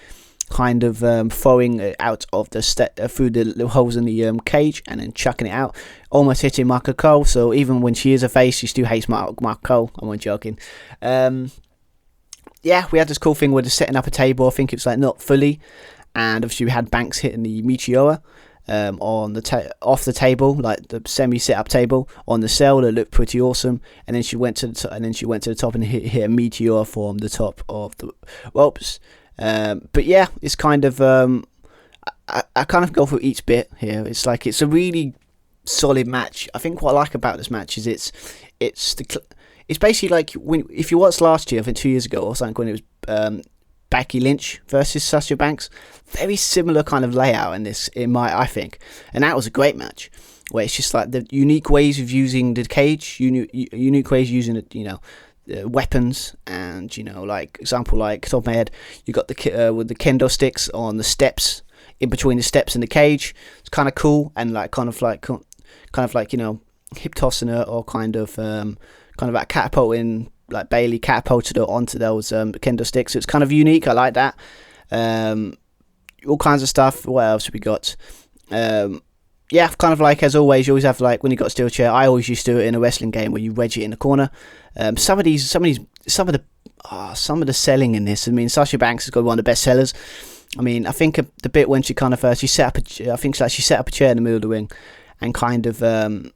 kind of throwing it out of the through the little holes in the cage and then chucking it out, almost hitting Marco Cole. So even when she is a face, she still hates Marco Cole. I'm not joking. We had this cool thing where they're setting up a table. I think it's like not fully, and obviously we had Banks hitting the Meteora on the off the table, like the semi set up table on the cell that looked pretty awesome. And then she went to the top and hit a Meteor from the top of the ropes. But yeah, it's kind of I kind of go through each bit here. It's like it's a really solid match. I think what I like about this match is it's basically like if you watched last year, I think 2 years ago or something, when it was Becky Lynch versus Sasha Banks, very similar kind of layout in this, I think, and that was a great match where it's just like the unique ways of using the cage, unique ways of using it, weapons, and like example, like top of my head, you got the with the kendo sticks on the steps, in between the steps and the cage. It's kind of cool, and like kind of like hip tossing her, or kind of like catapulting, like Bayley catapulted her onto those kendo sticks. So it's kind of unique. I like that. All kinds of stuff. What else have we got? Kind of like, as always, you always have, like, when you got a steel chair, I always used to do it in a wrestling game where you wedge it in the corner. Some of the selling in this, I mean, Sasha Banks has got one of the best sellers. I mean, I think the bit when she kind of she set up a chair in the middle of the ring, and kind of to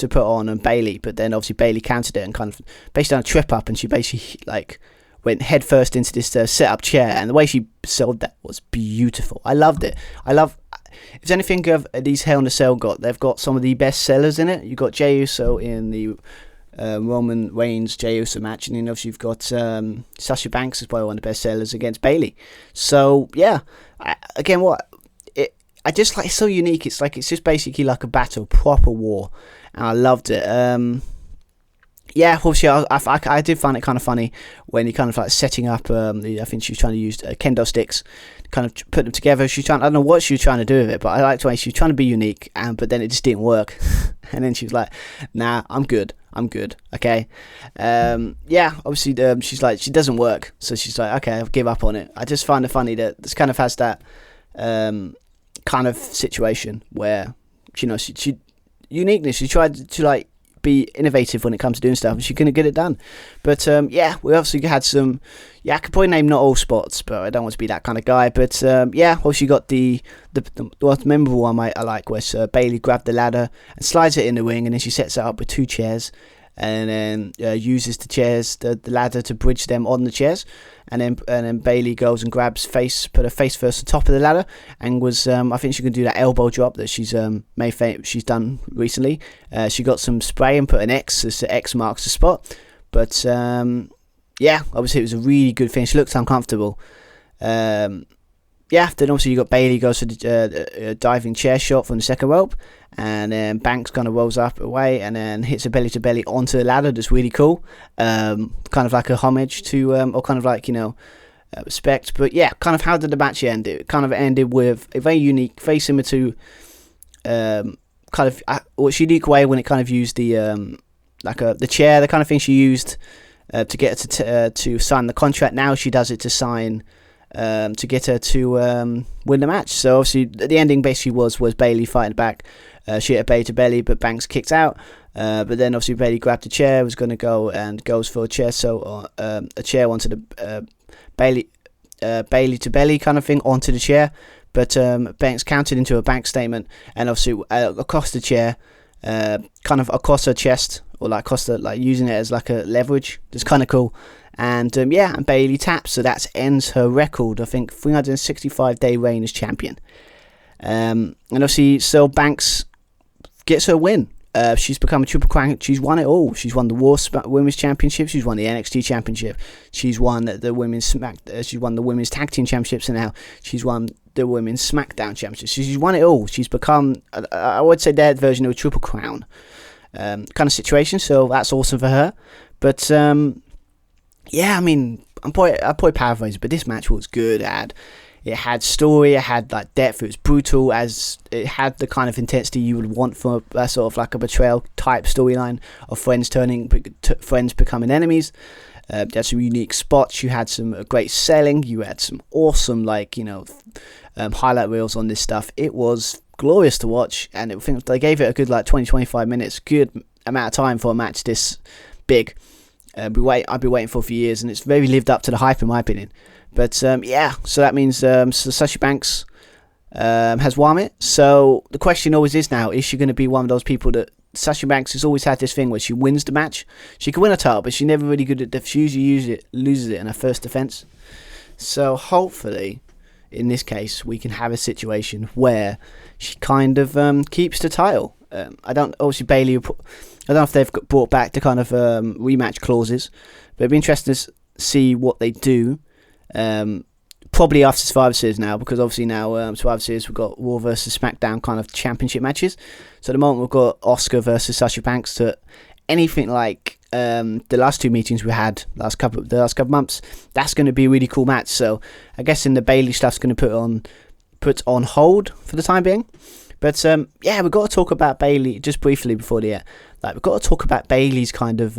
put on Bayley, but then obviously Bayley countered it and kind of based on a trip up, and she basically like went head first into this set up chair, and the way she sold that was beautiful. I loved it. If there's anything of these Hell in a Cell they've got some of the best sellers in it. You've got Jey Uso in the Roman Reigns Jey Uso match, and then obviously you've got Sasha Banks as well, one of the best sellers, against Bayley. So yeah, I just like, it's so unique. It's like, it's just basically like a battle, proper war, and I loved it. Obviously I did find it kind of funny when he kind of like setting up. I think she was trying to use kendo sticks, kind of put them together. I don't know what she was trying to do with it, but I liked the way she was trying to be unique, but then it just didn't work. And then she was like, "Nah, I'm good. Okay." Obviously, she's like, she doesn't work, so she's like, "Okay, I'll give up on it." I just find it funny that this kind of has that kind of situation where she uniqueness. She tried to like be innovative when it comes to doing stuff, and she couldn't get it done. But we obviously had some. I could probably name not all spots, but I don't want to be that kind of guy. But obviously got the most memorable one I like, where Bayley grabbed the ladder and slides it in the ring, and then she sets it up with two chairs, and then uses the ladder to bridge them on the chairs, and then Bayley goes and put her face first on top of the ladder, and was I think she can do that elbow drop that she's she's done recently. She got some spray and put an X, as the X marks the spot. But obviously it was a really good finish. She looked uncomfortable. Then obviously you got Bayley goes for the diving chair shot from the second rope, and then Banks kind of rolls up away and then hits a belly to belly onto the ladder. That's really cool. Kind of like a homage to, or kind of like, respect. But yeah, kind of how did the match end? It kind of ended with a very unique, very similar to what's unique way when it kind of used the the chair, the kind of thing she used to get her to sign the contract. Now she does it to sign. To get her to win the match. So obviously the ending basically was Bayley fighting back. She hit a belly to belly, but Banks kicked out. But then obviously Bayley grabbed the chair, was going to go and goes for a chair, so a chair onto the Bayley to belly kind of thing onto the chair. But Banks countered into a bank statement, and obviously across the chair, kind of across her chest, or like across the, like using it as like a leverage. It's kind of cool. And and Bayley taps, so that ends her record. I think 365-day reign as champion. And obviously, so Banks gets her win. She's become a Triple Crown. She's won it all. She's won the Women's Championship. She's won the NXT Championship. She's won the Women's She's won the Women's Tag Team Championships, and now she's won the Women's SmackDown Championship. She's won it all. She's become, I would say, their version of a Triple Crown kind of situation. So that's awesome for her. But I mean, I'm probably paraphrasing, but this match was good. It had story, it had like depth, it was brutal, as it had the kind of intensity you would want from a sort of like a betrayal type storyline of friends friends becoming enemies. You had some unique spots, you had some great selling, you had some awesome highlight reels on this stuff. It was glorious to watch, and I think they gave it a good 20-25 minutes, good amount of time for a match this big. I've been waiting for a few years, and it's very lived up to the hype in my opinion. But so that means Sasha Banks has won it. So the question always is now, is she going to be one of those people that Sasha Banks has always had this thing where she wins the match? She can win a title, but she's never really good at she usually loses it in her first defense. So hopefully, in this case, we can have a situation where she kind of keeps the title. Obviously Bayley, I don't know if they've brought back the kind of rematch clauses, but it'd be interesting to see what they do. Probably after Survivor Series now, because obviously now Survivor Series we've got Raw versus SmackDown kind of championship matches. So at the moment we've got Asuka versus Sasha Banks. To anything like the last two meetings we had the last couple of months, that's going to be a really cool match. So I guess in the Bayley stuff's going to put on hold for the time being. But we've got to talk about Bayley just briefly before the we've got to talk about Bayley's kind of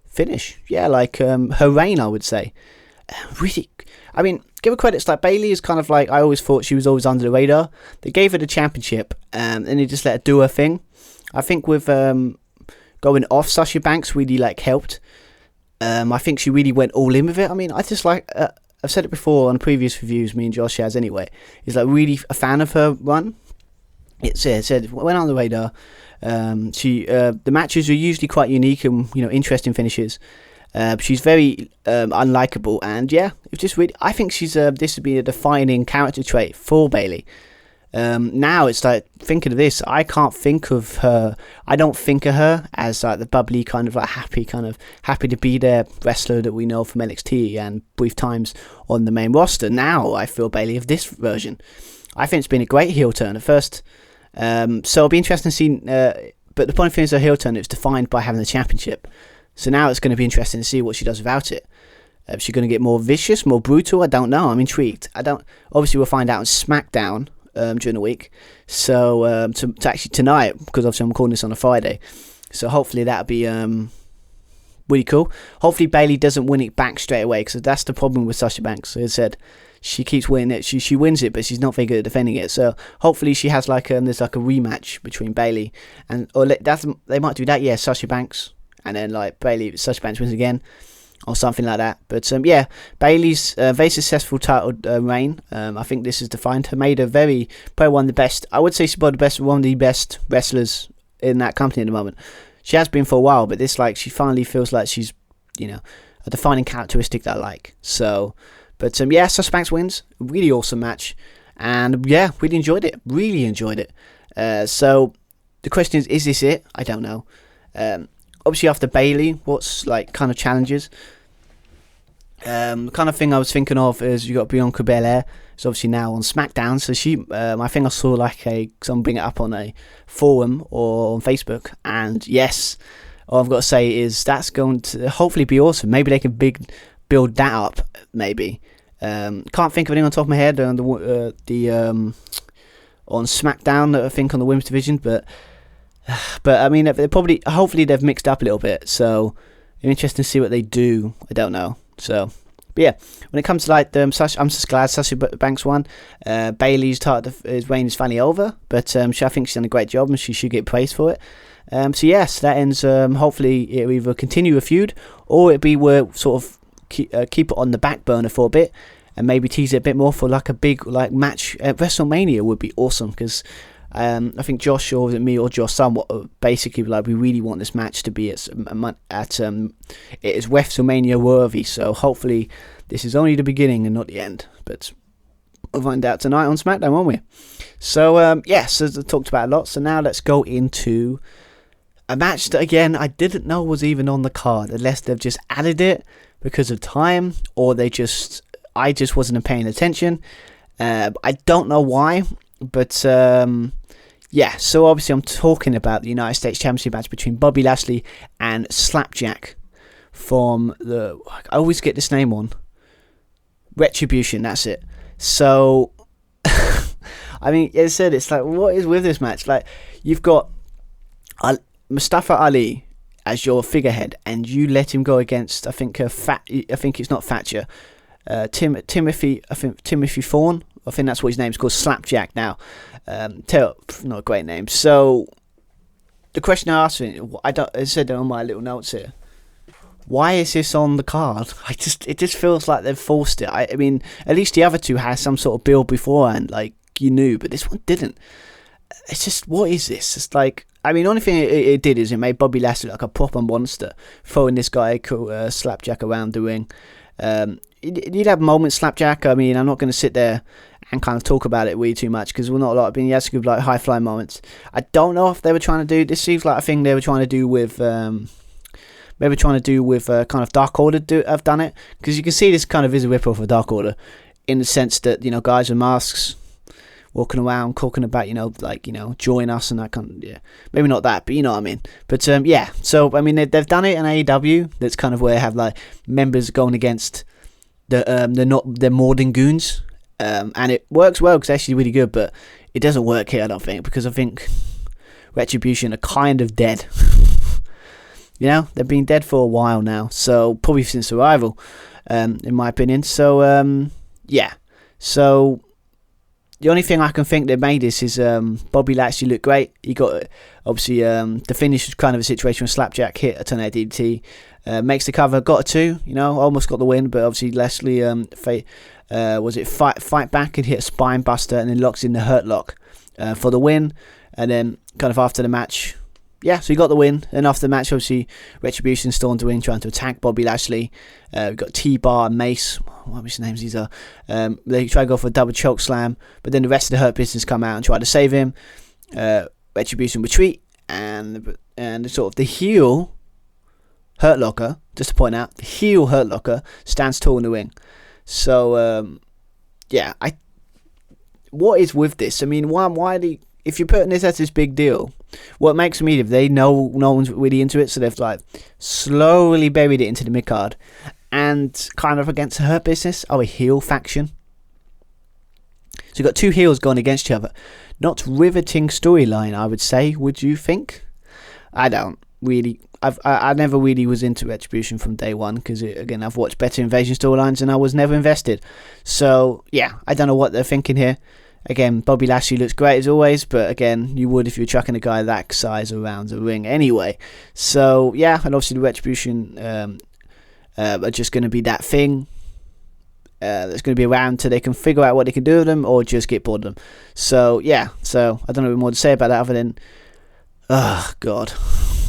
finish. Her reign, I would say. Really, I mean, give her credit. It's like Bayley is kind of like, I always thought she was always under the radar. They gave her the championship, and they just let her do her thing. I think with going off Sasha Banks really helped. I think she really went all in with it. I mean, I just I've said it before on previous reviews, me and Josh has anyway. Is really a fan of her run. It said went on the radar. The matches are usually quite unique and interesting finishes. She's very unlikable, and it's just really. I think she's this would be a defining character trait for Bayley. Now it's thinking of this, I can't think of her. I don't think of her as the bubbly kind of happy to be there wrestler that we know from NXT and brief times on the main roster. Now I feel Bayley of this version. I think it's been a great heel turn at first. So it'll be interesting to see. But the point of it is her heel turn. It was defined by having the championship. So now it's going to be interesting to see what she does without it. Is she going to get more vicious, more brutal? I don't know. I'm intrigued. Obviously, we'll find out on SmackDown during the week. So to actually tonight, because obviously I'm calling this on a Friday. So hopefully that'll be really cool. Hopefully Bayley doesn't win it back straight away, because that's the problem with Sasha Banks. As I said, she keeps winning it. She wins it, but she's not very good at defending it. So hopefully she has there's a rematch between Bayley and they might do that. Yeah, Sasha Banks. And then Bayley, Sasha Banks wins again, or something like that. But Bayley's very successful title reign. I think this has defined her, made her probably one of the best. I would say she's one of the best wrestlers in that company at the moment. She has been for a while, but this she finally feels like she's a defining characteristic that I like. So, but Sasha Banks wins, really awesome match, and really enjoyed it. Really enjoyed it. So the question is this it? I don't know. Obviously after Bayley, what's kind of challenges? The kind of thing I was thinking of is you got Bianca Belair. It's obviously now on SmackDown, so she. I think I saw someone bring it up on a forum or on Facebook, and yes, all I've got to say is that's going to hopefully be awesome. Maybe they can build that up. Maybe can't think of anything on top of my head on on SmackDown. I think on the women's division, but I mean, hopefully they've mixed up a little bit, so it's interesting to see what they do. I don't know. So, but when it comes to Sasha, I'm just glad Sasha Banks won. Bayley's his reign is finally over, but I think she's done a great job and she should get praised for it. So yes, that ends. Hopefully, it'll either continue a feud or it'll be where sort of keep it on the back burner for a bit and maybe tease it a bit more for like a big like match at WrestleMania would be awesome because. I think Josh, or was it me or Josh, somewhat basically like we really want this match to be it is WrestleMania worthy. So hopefully this is only the beginning and not the end. But we'll find out tonight on SmackDown, won't we? So yes, as I talked about a lot. So now let's go into a match that again I didn't know was even on the card, unless they've just added it because of time, or I just wasn't paying attention. I don't know why. But yeah, so obviously I'm talking about the United States Championship match between Bobby Lashley and Slapjack from the, I always get this name on, Retribution, that's it. So I mean, as I said, it's like, what is with this match? Like, you've got Mustafa Ali as your figurehead, and you let him go against I think it's not Thatcher, Timothy Thorne. I think that's what his name's called, Slapjack now. Not a great name. So the question I asked, I said on my little notes here, why is this on the card? It just feels like they've forced it. I mean, at least the other two had some sort of build beforehand, like you knew, but this one didn't. It's just, what is this? It's like, I mean, the only thing it did is it made Bobby Lashley like a proper monster, throwing this guy called Slapjack around the ring. You'd have moments, Slapjack. I mean, I'm not going to sit there and kind of talk about it way too much because we're not a lot. I mean, he has some good like high flying moments. I don't know if they were trying to do this. Seems like a thing they were trying to do with kind of Dark Order have done it, because you can see this kind of is a rip off of Dark Order in the sense that, you know, guys with masks walking around talking about, you know, like, you know, join us and that kind of, yeah, maybe not that, but you know what I mean. But yeah, so I mean they've done it in AEW. That's kind of where they have like members going against they're more than goons, and it works well because it's actually really good. But it doesn't work here, I don't think, because I think Retribution are kind of dead. You know, they've been dead for a while now, so probably since Arrival, in my opinion. So yeah, so the only thing I can think that made this is Bobby Lashley looked great. He got, obviously, the finish was kind of a situation where Slapjack hit a tornado DDT, makes the cover, got a 2, you know, almost got the win, but obviously Lashley fight back and hit a spine buster and then locks in the Hurt Lock for the win. And then kind of after the match, yeah, so he got the win. And after the match, obviously, Retribution stormed the ring, trying to attack Bobby Lashley. We've got T-Bar and Mace. What names these are? They try to go for a double choke slam, but then the rest of the Hurt Business come out and try to save him. Retribution retreat, and sort of the heel Hurt Locker, just to point out, the heel Hurt Locker stands tall in the ring. So, yeah, what is with this? I mean, why if you're putting this as this big deal, what makes me, if they know no one's really into it, so they've like slowly buried it into the mid-card and kind of against Hurt Business, a heel faction. So you've got two heels going against each other. Not riveting storyline, I would say, would you think? I don't really. I never really was into Retribution from day one because, again, I've watched better Invasion storylines and I was never invested. So, yeah, I don't know what they're thinking here. Again, Bobby Lashley looks great as always, but again, you would if you were chucking a guy that size around the ring anyway. So, yeah, and obviously the Retribution are just going to be that thing that's going to be around until they can figure out what they can do with them or just get bored of them. So, yeah, so I don't know what more to say about that other than, oh, God.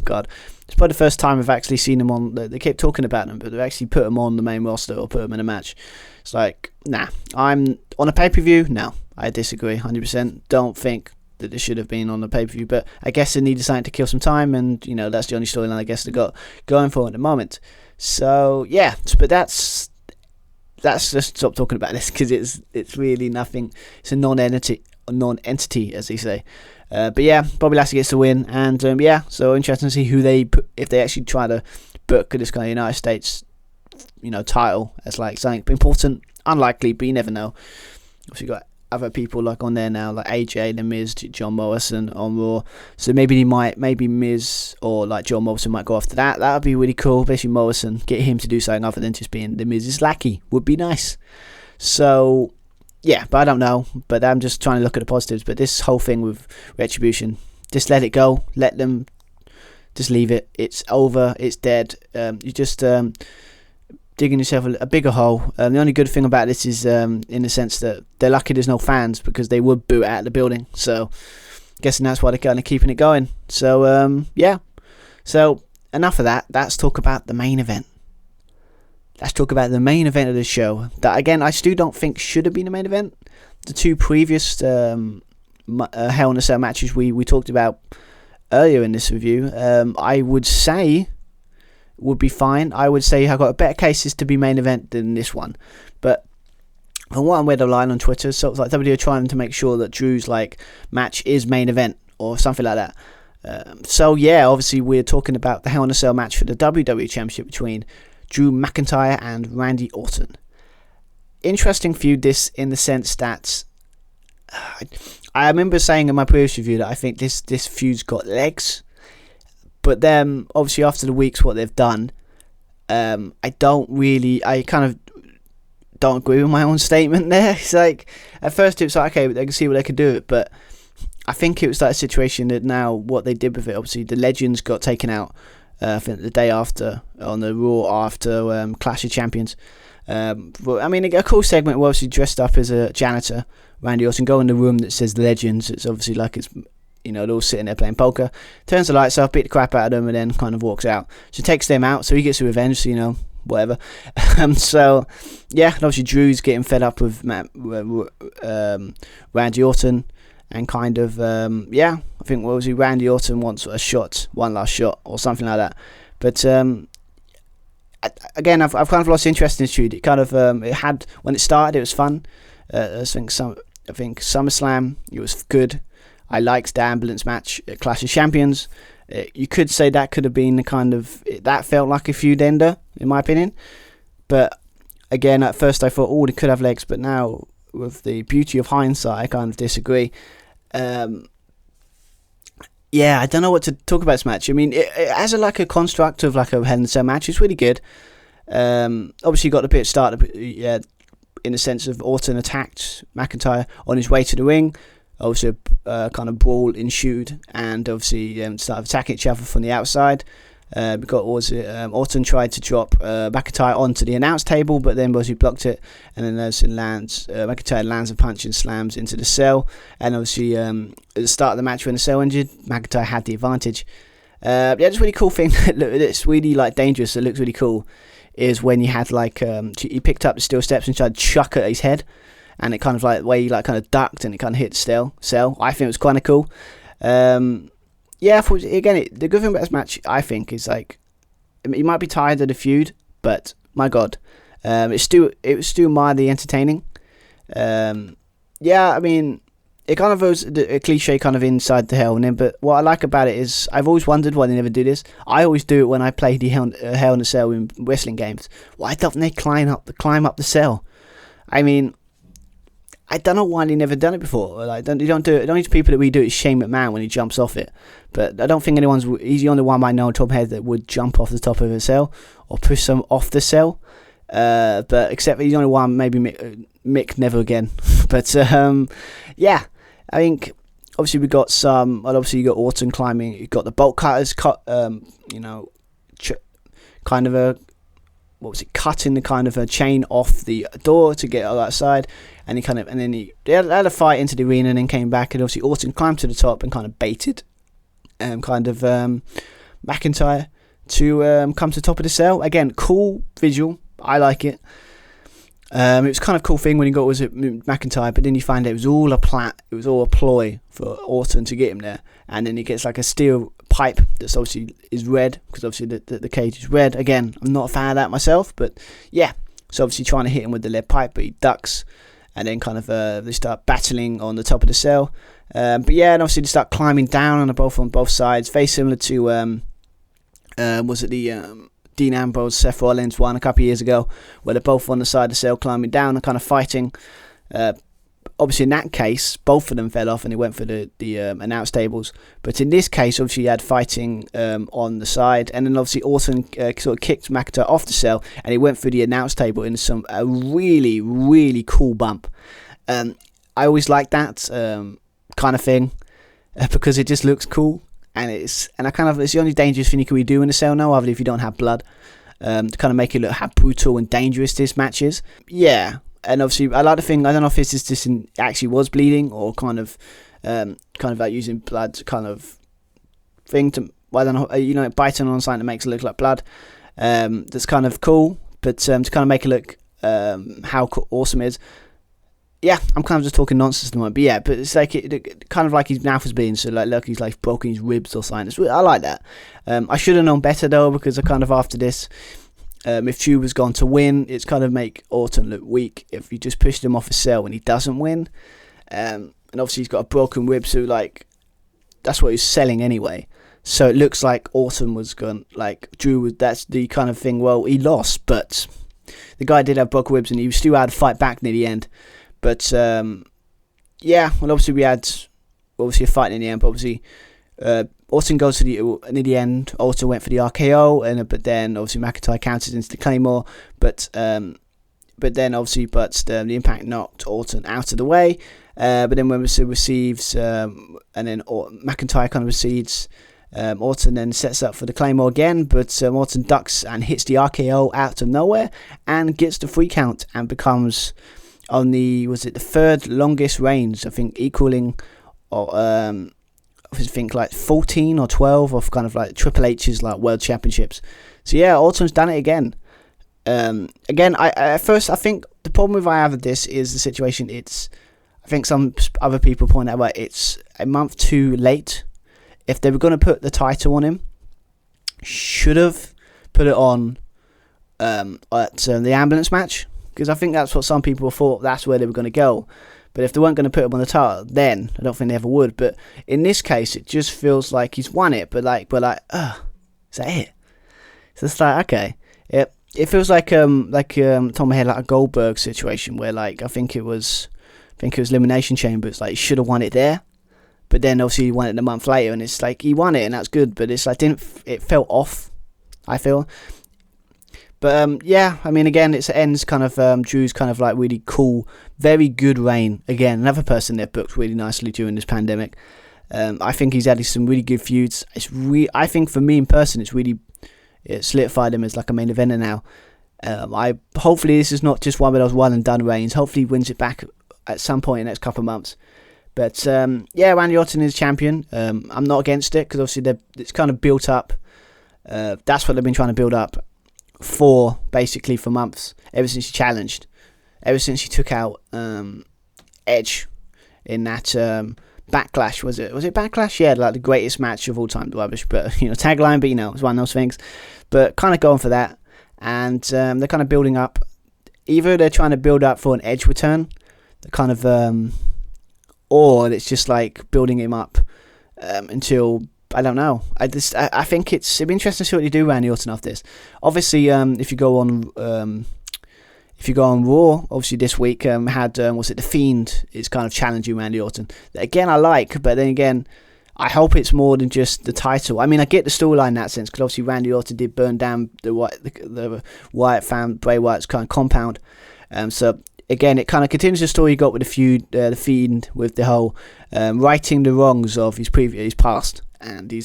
It's probably the first time I've actually seen them on, they kept talking about them, but they've actually put them on the main roster or put them in a match. It's like, nah, I'm on a pay-per-view? No, I disagree 100%. Don't think that this should have been on the pay-per-view, but I guess they needed something to kill some time, and, you know, that's the only storyline I guess they got going for at the moment. So, yeah, but that's just stop talking about this because it's really nothing. It's a non-entity, as they say. But yeah, Bobby Lashley gets the win, and yeah, so interesting to see who if they actually try to book this kind of United States, you know, title as like something important. Unlikely, but you never know. Obviously, you got other people like on there now, like AJ, The Miz, John Morrison on Raw. So maybe Miz or like John Morrison might go after that. That would be really cool. Basically, Morrison, get him to do something other than just being The Miz's lackey would be nice. So yeah, but I don't know. But I'm just trying to look at the positives. But this whole thing with Retribution, just let it go. Let them just leave it. It's over. It's dead. You just digging yourself a bigger hole. The only good thing about this is in the sense that they're lucky there's no fans, because they would boot out of the building. So guessing that's why they're kind of keeping it going. So yeah. So enough of that. Let's talk about the main event. Let's talk about the main event of the show. That, again, I still don't think should have been the main event. The two previous Hell in a Cell matches we talked about earlier in this review, I would say would be fine. I would say I've got better cases to be main event than this one. But from what I read online on Twitter, so it's like WWE are trying to make sure that Drew's like match is main event or something like that. So yeah, obviously we're talking about the Hell in a Cell match for the WWE Championship between Drew McIntyre and Randy Orton. Interesting feud this in the sense that I remember saying in my previous review that I think this feud's got legs, but then obviously after the weeks what they've done, I kind of don't agree with my own statement there. It's like at first it was like, okay, they can see what they could do it, but I think it was like a situation that now what they did with it, obviously the Legends got taken out. I think the day after, on the Raw after Clash of Champions. But I mean, a cool segment where obviously dressed up as a janitor, Randy Orton, go in the room that says Legends. It's obviously like it's, they're all sitting there playing poker. Turns the lights off, beat the crap out of them, and then kind of walks out. So takes them out, so he gets the revenge, whatever. So, yeah, and obviously Drew's getting fed up with Randy Orton. And kind of, I think Randy Orton wants one last shot, or something like that. But again, I've kind of lost interest in this feud. It kind of, it had, when it started, it was fun. I think SummerSlam, it was good. I liked the ambulance match at Clash of Champions. You could say that could have been the kind of, that felt like a feud ender, in my opinion. But again, at first I thought, it could have legs, but now, with the beauty of hindsight, I kind of disagree. I don't know what to talk about this match. I mean, it has a construct of like a Hell in a Cell match. It's really good. Obviously, you got the bit started in the sense of Orton attacked McIntyre on his way to the ring. Obviously, kind of brawl ensued, and obviously started attacking each other from the outside. Orton tried to drop McIntyre onto the announce table, but then he blocked it, and then McIntyre lands a punch and slams into the cell. And obviously, at the start of the match when the cell injured, McIntyre had the advantage. Just really cool thing that's really like dangerous. It looks really cool. Is when you had he picked up the steel steps and tried to chuck at his head, and it kind of like where he kind of ducked and it kind of hit the cell. I think it was kind of cool. I thought, again, the good thing about this match, I think, is you might be tired of the feud, but my God, it was still mildly entertaining. I mean, it kind of was a cliche kind of inside the Hell, but what I like about it is I've always wondered why they never do this. I always do it when I play the Hell in a Cell in wrestling games. Why don't they climb up the cell? I mean, I don't know why they never done it before. You don't do it. The only people that we do it is Shane McMahon when he jumps off it. But I don't think he's the only one I know on top of my head that would jump off the top of a cell or push them off the cell. But except he's the only one, maybe Mick never again. But I think obviously we got some. Well, obviously you got Orton climbing. You got the bolt cutters, kind of a. What was it? Cutting the kind of a chain off the door to get outside, and they had a fight into the arena and then came back, and obviously Orton climbed to the top and kind of baited, McIntyre to come to the top of the cell. Again, cool visual. I like it. It was kind of cool thing when he got McIntyre, but then you find out it was all a ploy for Orton to get him there, and then he gets like a steel pipe that's obviously is red, because obviously the cage is red. Again, I'm not a fan of that myself, but yeah, so obviously trying to hit him with the lead pipe, but he ducks, and then kind of they start battling on the top of the cell. And obviously they start climbing down on both sides, very similar to was it the Dean Ambrose, Seth Rollins one a couple of years ago, where they're both on the side of the cell climbing down and kind of fighting. Obviously, in that case, both of them fell off and they went for the announce tables. But in this case, obviously, you had fighting on the side. And then, obviously, Orton sort of kicked McIntyre off the cell and he went through the announce table in a really, really cool bump. I always like that kind of thing because it just looks cool. and it's the only dangerous thing you can really do in a cell now, other if you don't have blood, to kind of make it look how brutal and dangerous this match is. Yeah, and obviously I like the thing. I don't know if this is just actually was bleeding or kind of like using blood kind of thing to, I don't know, biting on something that makes it look like blood. That's kind of cool, but to kind of make it look how awesome it is. Yeah, I'm kind of just talking nonsense at the moment, but yeah, but it's like it kind of like his mouth was bleeding, so like look, he's like broken his ribs or something. I like that. I should have known better though, because I kind of after this, if Drew was gone to win, it's kind of make Orton look weak if you just pushed him off a cell when he doesn't win. And obviously he's got a broken rib, so like that's what he's selling anyway. So it looks like Orton was gone, like Drew was. That's the kind of thing. Well, he lost, but the guy did have broken ribs, and he still had to fight back near the end. But yeah, well, obviously we had a fight in the end. But obviously, Orton goes to near the end. Orton went for the RKO, but then obviously McIntyre counted into the Claymore. But then obviously, the Impact knocked Orton out of the way. But then when it receives, and then McIntyre kind of receives. Orton then sets up for the Claymore again, but Orton ducks and hits the RKO out of nowhere and gets the 3 count and becomes on the third longest reigns, I think, equaling I think like 14 or 12 of kind of like Triple H's like world championships. So yeah, Orton's done it again. Again, I think the problem with I have with this is the situation. I think some other people point out it's a month too late. If they were going to put the title on him, should have put it on at the ambulance match, because I think that's what some people thought that's where they were going to go. But if they weren't going to put him on the title, then I don't think they ever would. But in this case, it just feels like he's won it. But like, is that it? So it's like, okay, it feels like top of my head, like a Goldberg situation where like I think it was Elimination Chamber. It's like he should have won it there. But then obviously he won it a month later, and it's like he won it, and that's good. But it's like it felt off, I feel. But yeah, I mean, again, it ends kind of Drew's kind of like really cool, very good reign. Again, another person they've booked really nicely during this pandemic. I think he's added some really good feuds. I think for me in person, it solidified him as like a main eventer now. Hopefully this is not just one of those one and done reigns. Hopefully he wins it back at some point in the next couple of months. But yeah, Randy Orton is champion. I'm not against it, because obviously it's kind of built up. That's what they've been trying to build up for months, ever since he challenged, ever since he took out Edge in that Backlash. Was it Backlash? Yeah, like the greatest match of all time. Rubbish, but tagline. But it's one of those things. But kind of going for that, and they're kind of building up. Either they're trying to build up for an Edge return, the kind of, or it's just like building him up until. I don't know. I think it'd be interesting to see what you do, Randy Orton, after this. Obviously, if you go on Raw, obviously this week had The Fiend is kind of challenging Randy Orton. Again, I like, but then again, I hope it's more than just the title. I mean, I get the storyline in that sense, because obviously Randy Orton did burn down the Wyatt family, Bray Wyatt's kind of compound. So again, it kind of continues the story you got with the Fiend, with the whole righting the wrongs of his past. And I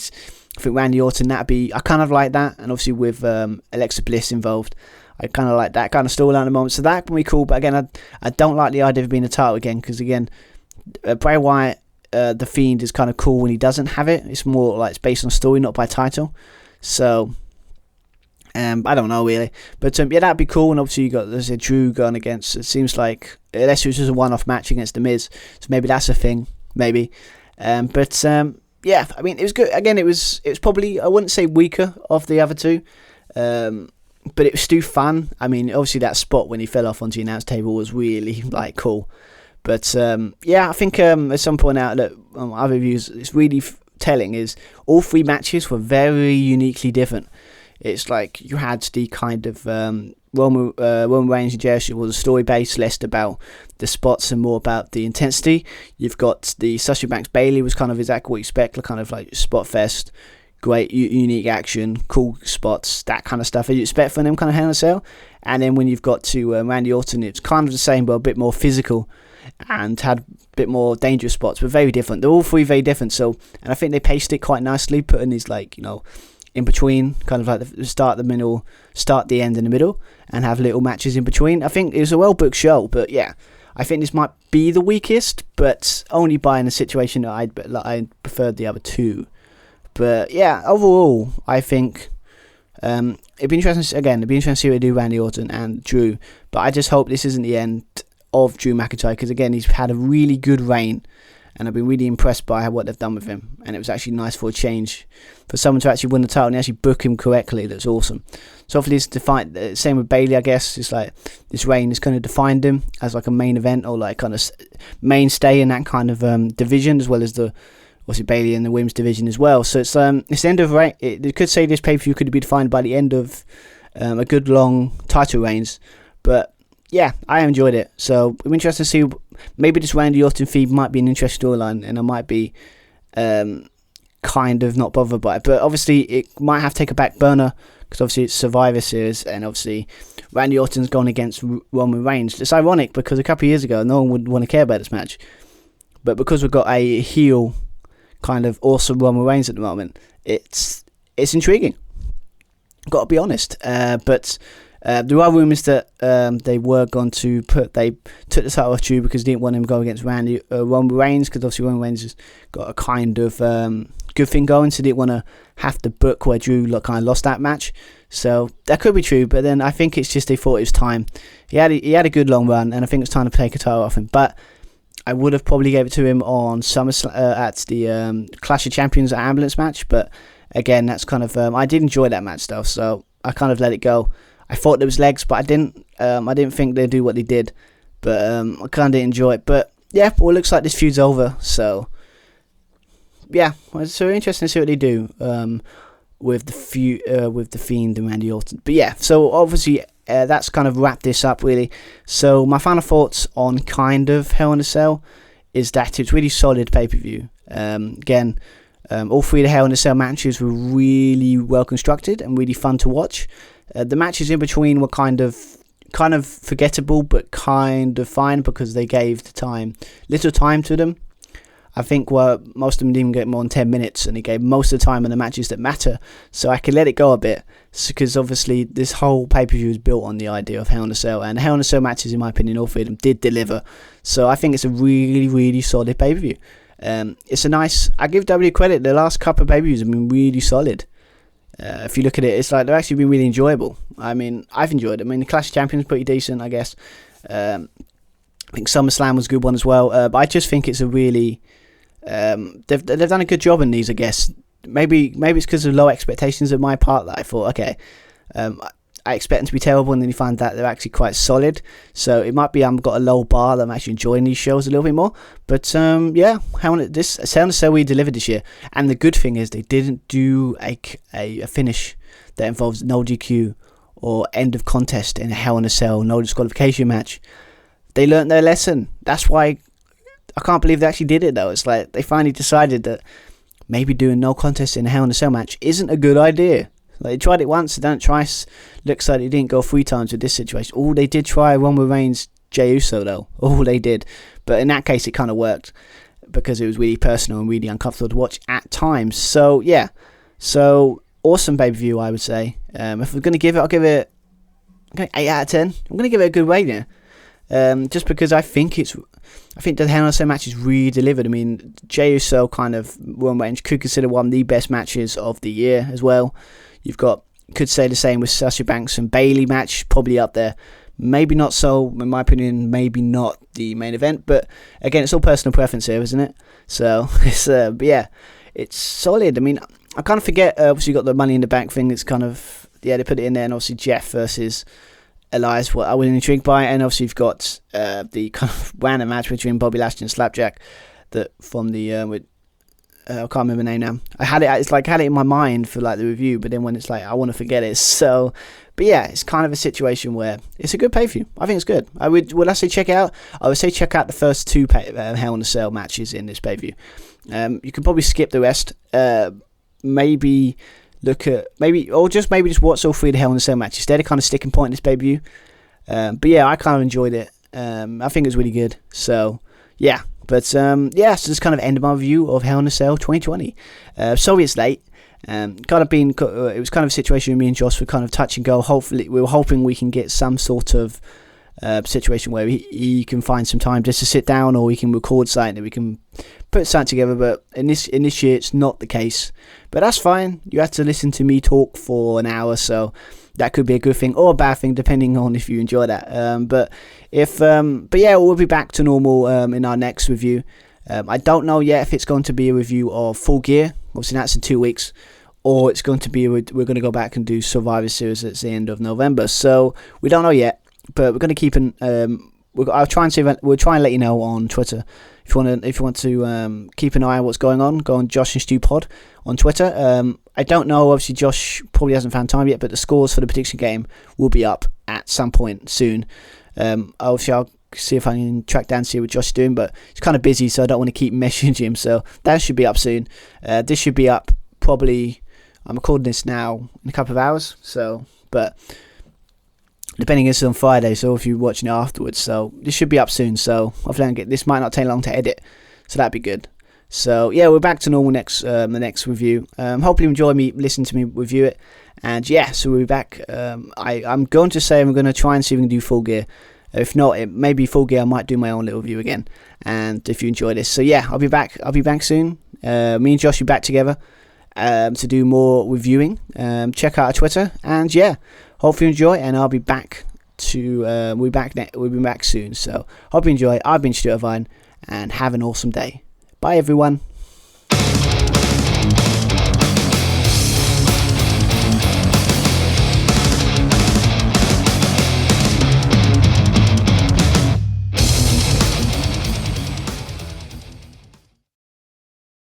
think Randy Orton, I kind of like that. And obviously with Alexa Bliss involved, I kind of like that kind of storyline at the moment. So that can be cool. But again, I don't like the idea of being a title again, because again, Bray Wyatt, the Fiend, is kind of cool when he doesn't have it. It's more like it's based on story, not by title. So I don't know really, but yeah, that'd be cool. And obviously there's a Drew going against. It seems like unless it was just a one-off match against The Miz, so maybe that's a thing, maybe. Yeah, I mean, it was good. Again, it was probably, I wouldn't say weaker of the other two, but it was still fun. I mean, obviously that spot when he fell off onto the announce table was really like cool. But yeah, I think at some point out that other reviews, it's really telling is all 3 matches were very uniquely different. It's like you had the kind of Roman Reigns and Jey Uso was a story based, less about the spots and more about the intensity. You've got the Sasha Banks Bayley was kind of exactly what you expect, kind of like spot fest, great unique action, cool spots, that kind of stuff you expect from them kind of Hell in a Cell. And then when you've got to Randy Orton, it's kind of the same but a bit more physical. and had a bit more dangerous spots, but very different. They're all three very different. So, and I think they paced it quite nicely, putting these like, you know, in between, kind of like the start, the middle, start, the end, in the middle, and have little matches in between. I think it was a well booked show, but yeah, I think this might be the weakest, but only by in a situation that I preferred the other two. But yeah, overall, I think it'd be interesting. Again, it'd be interesting to see what they do Randy Orton and Drew. But I just hope this isn't the end of Drew McIntyre, because again, he's had a really good reign, and I've been really impressed by what they've done with him. And it was actually nice for a change, for someone to actually win the title and actually book him correctly. That's awesome. So hopefully it's defined. Same with Bayley, I guess. It's like this reign is kind of defined him as like a main event, or like kind of mainstay in that kind of division, as well as the obviously Bayley in the women's division as well. So it's the end of reign. It could say this pay-per-view could be defined by the end of a good long title reigns. But yeah, I enjoyed it. So I'm interested to see, maybe this Randy Orton feud might be an interesting storyline, and I might be kind of not bothered by it. But obviously it might have to take a back burner, because obviously it's Survivor Series, and obviously Randy Orton's gone against Roman Reigns. It's ironic because a couple of years ago no one would want to care about this match, but because we've got a heel kind of awesome Roman Reigns at the moment, it's intriguing. Got to be honest. But there are rumours that they were going to they took the title off Drew because they didn't want him to go against Roman Reigns, because obviously Roman Reigns has got a kind of good thing going, so they didn't want to have to book where Drew kind of lost that match. So that could be true, but then I think it's just they thought it was time. He had a good long run, and I think it's time to take a title off him. But I would have probably gave it to him on SummerSlam at the Clash of Champions ambulance match. But again, that's kind of I did enjoy that match though, so I kind of let it go. I thought there was legs, but I didn't. I didn't think they'd do what they did, but I kind of enjoy it. But yeah, well, it looks like this feud's over. So yeah, it's so interesting to see what they do with the Fiend and Randy Orton. But yeah, so obviously that's kind of wrapped this up really. So my final thoughts on kind of Hell in a Cell is that it's really solid pay-per-view. Again, all three of the Hell in a Cell matches were really well constructed and really fun to watch. The matches in between were kind of forgettable, but kind of fine, because they gave little time to them. I think most of them didn't even get more than 10 minutes, and he gave most of the time in the matches that matter. So I can let it go a bit, because obviously this whole pay-per-view is built on the idea of Hell in a Cell, and Hell in a Cell matches, in my opinion, all three of them did deliver. So I think it's a really, really solid pay-per-view. I give W credit, the last couple of pay-per-views have been really solid. If you look at it, it's like they've actually been really enjoyable. I mean, I've enjoyed it. I mean, the Clash of Champions pretty decent, I guess. I think SummerSlam was a good one as well. But I just think it's a really they've done a good job in these, I guess. Maybe it's because of low expectations on my part that I thought, okay, I expect them to be terrible, and then you find that they're actually quite solid. So it might be I've got a low bar that I'm actually enjoying these shows a little bit more. But yeah, Hell in a Cell we delivered this year, and the good thing is they didn't do a finish that involves no DQ or end of contest in a Hell in a Cell no disqualification match. They learnt their lesson. That's why I can't believe they actually did it though. It's like they finally decided that maybe doing no contest in a Hell in a Cell match isn't a good idea. They tried it once, they done it twice. Looks like they didn't go 3 times with this situation. Oh, they did try Roman Reigns, Jey Uso though. Oh, they did. But in that case, it kind of worked, because it was really personal and really uncomfortable to watch at times. So yeah, so awesome pay-per-view, I would say. If we're going to give it, I'll give it 8 out of 10. I'm going to give it a good rating. Just because I think the Hell in a Cell match is really delivered. I mean, Jey Uso kind of Roman Reigns could consider one of the best matches of the year as well. Could say the same with Sasha Banks and Bayley match, probably up there. Maybe not so, in my opinion, maybe not the main event, but again, it's all personal preference here, isn't it? So, but yeah, it's solid. I mean, I kind of forget, obviously you got the Money in the Bank thing, it's kind of, yeah, they put it in there, and obviously Jeff versus Elias, what I was intrigued by, and obviously you've got the kind of random match between Bobby Lashley and Slapjack, that from the, with, I can't remember the name now. I had it in my mind for like the review, but then when it's like I want to forget it. So, but yeah, it's kind of a situation where it's a good pay-per-view. I think it's good. Would I say check it out? I would say check out the first 2 Hell in a Cell matches in this pay-per-view. You can probably skip the rest. Maybe just watch all 3 of the Hell in a Cell matches. They're the kind of sticking point in this pay-per-view. But yeah, I kind of enjoyed it. I think it was really good. So yeah, but so this kind of ended my review of Hell in a Cell 2020. Sorry it's late. It was kind of a situation where me and Josh were kind of touch and go. Hopefully, we were hoping we can get some sort of situation where he can find some time just to sit down, or we can record something that we can put something together. But in this year, it's not the case. But that's fine. You have to listen to me talk for an hour, so that could be a good thing or a bad thing, depending on if you enjoy that. But we'll be back to normal in our next review. I don't know yet if it's going to be a review of Full Gear. Obviously, that's in 2 weeks. Or it's going to be, we're going to go back and do Survivor Series at the end of November. So we don't know yet, but we're going to keep I'll try and see. We'll try and let you know on Twitter if you want to keep an eye on what's going on. Go on Josh and Stu Pod on Twitter. I don't know. Obviously, Josh probably hasn't found time yet, but the scores for the prediction game will be up at some point soon. Obviously, I'll see if I can track down and see what Josh is doing, but he's kind of busy, so I don't want to keep messaging him. So that should be up soon. This should be up probably. I'm recording this now in a couple of hours, but depending, it's on Friday, so if you're watching it afterwards, so this should be up soon. So hopefully, this might not take long to edit, so that'd be good. So yeah, we're back to normal the next review. Hopefully, you enjoy me listening to me review it, and yeah, so we'll be back. I'm going to say I'm going to try and see if we can do Full Gear. If not, it may be Full Gear. I might do my own little review again. And if you enjoy this, so yeah, I'll be back. I'll be back soon. Me and Josh will be back together. To do more reviewing. Check out our Twitter, and yeah, hopefully you enjoy, and I'll be back we'll be back soon. So hope you enjoy. I've been Stuart Irvine, and have an awesome day. Bye everyone.